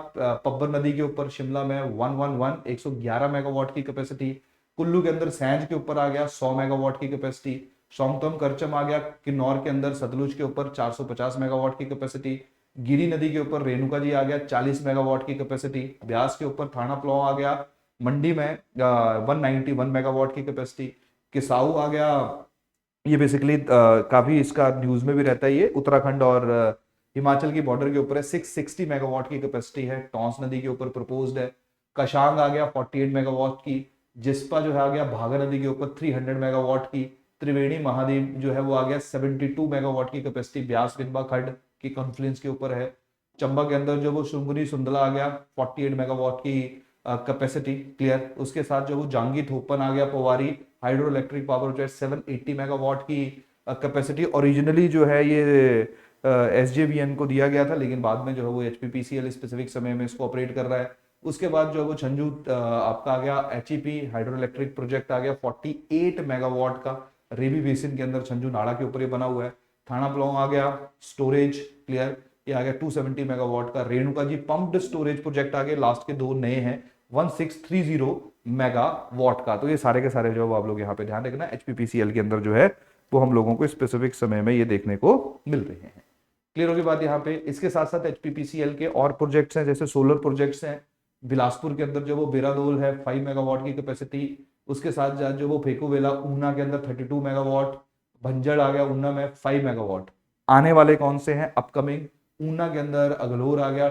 पब्बर नदी के ऊपर शिमला में 111 मेगावाट की कैपेसिटी। कुल्लू के अंदर सैंज के ऊपर आ गया 100 मेगावाट की कैपेसिटी। सोंगतम करचम आ गया किन्नौर के अंदर सतलुज के ऊपर 450 मेगावाट की कैपेसिटी। गिरी नदी के ऊपर रेणुका जी आ गया 40 मेगावाट की कैपेसिटी। ब्यास के ऊपर थाना प्लाव आ गया मंडी में 191 मेगावाट की कैपेसिटी। किसाऊ आ गया, ये बेसिकली काफी इसका न्यूज में भी रहता है, ये उत्तराखंड और हिमाचल की बॉर्डर के ऊपर है, 660 मेगावाट की कैपेसिटी है। टॉन्स नदी के ऊपर प्रपोज्ड है। कशांग आ गया 48 मेगावाट की। जिस्पा जो है आ गया भागा नदी के ऊपर 300 मेगावाट की। त्रिवेणी महादेव जो है वो आ गया 72 मेगावाट की कैपेसिटी ब्यास बिनबा खड्ड की कॉन्फ्लुएंस के ऊपर है। चंबा के अंदर जो वो शुंगुनी सुंदला आ गया 48 मेगावाट की कैपेसिटी। क्लियर। उसके साथ जो वो जांगी थोपन आ गया Powari hydro electric power project 780 megawatt की कैपेसिटी। ओरिजिनली जो है ये SJVN को दिया गया था, लेकिन बाद में जो है वो HPPCL स्पेसिफिक समय में इसको ऑपरेट कर रहा है। उसके बाद जो है वो छंजू आपका आ गया HEP हाइड्रो इलेक्ट्रिक प्रोजेक्ट आ गया 48 मेगावाट का, रेवी बेसिन के अंदर छंजू नाड़ा के ऊपर ये बना हुआ है। थाना प्लाव आ गया स्टोरेज। क्लियर। ये आ गया 270 मेगावाट का। Renuka ji pumped storage project आ गए, लास्ट के 2 नए हैं 1630 मेगावाट का। तो ये सारे के सारे जो आप लोग यहाँ पे ध्यान रखना, HPPCL के अंदर जो है वो हम लोगों को स्पेसिफिक समय में ये देखने को मिल रहे हैं। क्लियर होगी बात यहाँ पे। इसके साथ साथ HPPCL के और प्रोजेक्ट्स हैं, जैसे सोलर प्रोजेक्ट्स हैं। बिलासपुर के अंदर जो वो बेरादोल है 5 मेगावाट की कैपेसिटी। उसके साथ जो वो फेकुवेला ऊना के अंदर 32 मेगावाट। भंजड़ आ गया ऊना में 5 मेगावाट। आने वाले कौन से हैं अपकमिंग, ऊना के अंदर अगलोर आ गया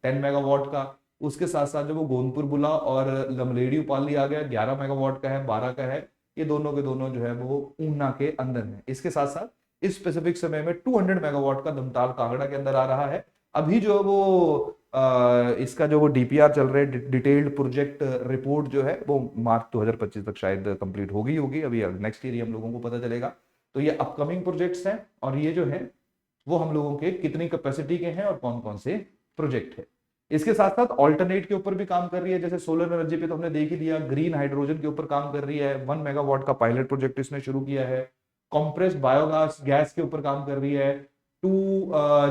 10 मेगावाट का। उसके साथ साथ जो वो गोंदपुर बुला और लमलेडी उपाली आ गया, 11 मेगावाट का है, 12 का है। ये दोनों के दोनों जो है वो ऊना के अंदर है। इसके साथ साथ इस स्पेसिफिक समय में 200 मेगावाट का दमताल कांगड़ा के अंदर आ रहा है। अभी जो है वो इसका जो वो डीपीआर चल रहे हैं, डिटेल्ड प्रोजेक्ट रिपोर्ट जो है वो मार्च 2025 तक शायद कंप्लीट होगी। अभी नेक्स्ट ईयर हम लोगों को पता चलेगा। तो ये अपकमिंग प्रोजेक्ट्स हैं और ये जो है वो हम लोगों के कितनी कैपेसिटी के हैं और कौन कौन से प्रोजेक्ट है। इसके साथ साथ ऑल्टरनेट के ऊपर भी काम कर रही है, जैसे सोलर एनर्जी पे तो हमने देख ही लिया। ग्रीन हाइड्रोजन के ऊपर काम कर रही है, 1 मेगावाट का पायलट प्रोजेक्ट इसने शुरू किया है। कॉम्प्रेस्ड बायोगैस गैस के ऊपर काम कर रही है। टू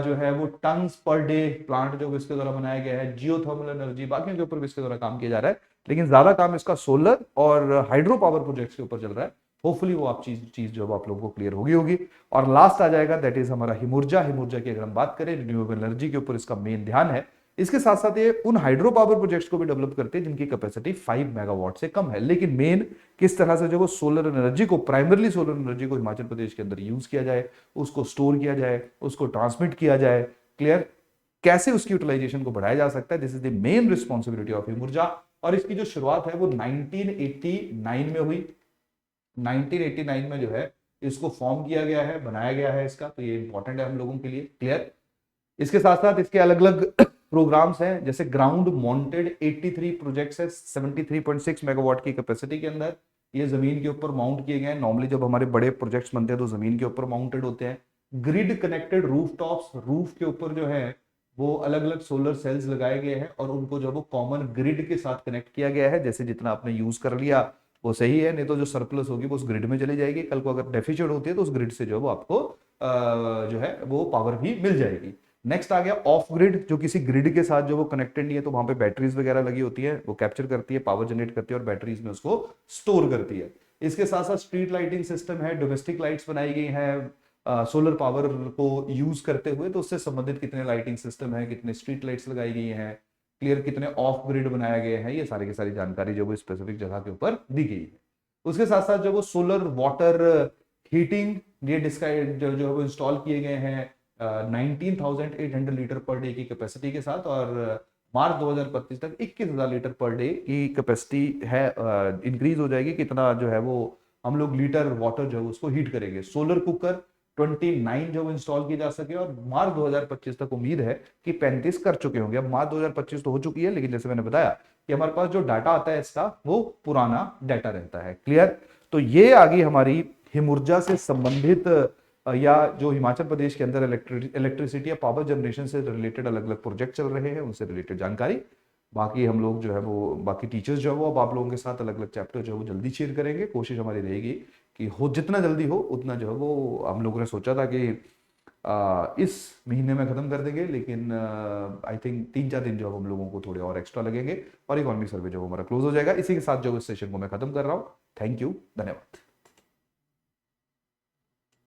जो है वो टन्स पर डे प्लांट जो इसके द्वारा बनाया गया है। जियोथर्मल एनर्जी बाकी के ऊपर भी इसके द्वारा काम किया जा रहा है, लेकिन ज्यादा काम इसका सोलर और हाइड्रो पावर प्रोजेक्ट्स के ऊपर चल रहा है। होपफुली वो आप चीज जो आप लोगों को क्लियर होगी। और लास्ट आ जाएगा दैट इज हमारा हिमुर्जा की अगर हम बात करें, रिन्यूएबल एनर्जी के ऊपर इसका मेन ध्यान है। इसके साथ साथ ये उन हाइड्रो पावर प्रोजेक्ट्स को भी डेवलप करते हैं जिनकी कैपेसिटी 5 मेगावाट से कम है। लेकिन मेन किस तरह से जो वो सोलर एनर्जी को, प्राइमरली सोलर एनर्जी को हिमाचल प्रदेश के अंदर यूज किया जाए, उसको स्टोर किया जाए, उसको ट्रांसमिट किया जाए, क्लियर, कैसे उसकी यूटिलाइजेशन को बढ़ाया जा सकता है, this is the main responsibility of HIMURJA. और इसकी जो शुरुआत है वो 1989 में हुई। 1989 में जो है इसको फॉर्म किया गया है, बनाया गया है इसका, तो ये इंपॉर्टेंट है हम लोगों के लिए, क्लियर। इसके साथ साथ इसके अलग अलग प्रोग्राम्स हैं, जैसे ग्राउंड माउंटेड 83 प्रोजेक्ट्स है 73.6 मेगावाट की कैपेसिटी के अंदर। ये जमीन के ऊपर माउंट किए गए हैं। नॉर्मली जब हमारे बड़े प्रोजेक्ट्स बनते हैं तो जमीन के ऊपर माउंटेड होते हैं। Grid connected roof tops, roof के ऊपर जो है वो अलग अलग सोलर सेल्स लगाए गए हैं और उनको जो वो कॉमन ग्रिड के साथ कनेक्ट किया गया है। जैसे जितना आपने यूज कर लिया वो सही है, नहीं तो जो सरप्लस होगी वो उस ग्रिड में चली जाएगी। कल को अगर डेफिशिएंट होती है तो उस ग्रिड से जो है वो आपको जो है वो पावर भी मिल जाएगी। नेक्स्ट आ गया ऑफ ग्रिड, जो किसी ग्रिड के साथ जो वो कनेक्टेड नहीं है, तो वहां पे बैटरीज वगैरह लगी होती है, वो कैप्चर करती है, पावर जनरेट करती है और बैटरीज में उसको स्टोर करती है। इसके साथ साथ स्ट्रीट लाइटिंग सिस्टम है, डोमेस्टिक लाइट्स बनाई गई हैं सोलर पावर को यूज करते हुए। तो उससे संबंधित कितने लाइटिंग सिस्टम है, कितने स्ट्रीट लाइट्स लगाई गई हैं, क्लियर, कितने ऑफ ग्रिड बनाया गए हैं, ये सारी की सारी जानकारी जो वो स्पेसिफिक जगह के ऊपर दी गई है। उसके साथ साथ जो वो सोलर वाटर हीटिंग ये डिस्काइड जो है वो इंस्टॉल किए गए हैं 19,800 लीटर पर डे की कैपेसिटी के साथ। और मार्च 2025 तक 21,000 लीटर पर डे की कैपेसिटी है, इंक्रीज हो जाएगी। कितना जो है वो हम लोग लीटर वाटर जो है उसको हीट करेंगे। सोलर कुकर 29 जो इंस्टॉल की जा सके और मार्च 2025 तक उम्मीद है कि 35 कर चुके होंगे। अब मार्च 2025 तो हो चुकी है, लेकिन जैसे मैंने बताया कि हमारे पास जो डाटा आता है इसका वो पुराना डाटा रहता है, क्लियर। तो ये आ गई हमारी हिमुर्जा से संबंधित या जो हिमाचल प्रदेश के अंदर इलेक्ट्रिसिटी या पावर जनरेशन से रिलेटेड अलग अलग प्रोजेक्ट चल रहे हैं उनसे रिलेटेड जानकारी। बाकी हम लोग जो है वो बाकी टीचर्स जो है वो अब आप लोगों के साथ अलग अलग चैप्टर जो है वो जल्दी शेयर करेंगे। कोशिश हमारी रहेगी कि हो जितना जल्दी हो उतना जो है वो हम लोगों ने सोचा था कि इस महीने में खत्म कर देंगे, लेकिन आई थिंक 3-4 दिन जो हम लोगों को थोड़े और एक्स्ट्रा लगेंगे और इकोनॉमिक सर्वे जो हमारा क्लोज हो जाएगा। इसी के साथ जो इस सेशन को मैं खत्म कर रहा हूँ। थैंक यू, धन्यवाद।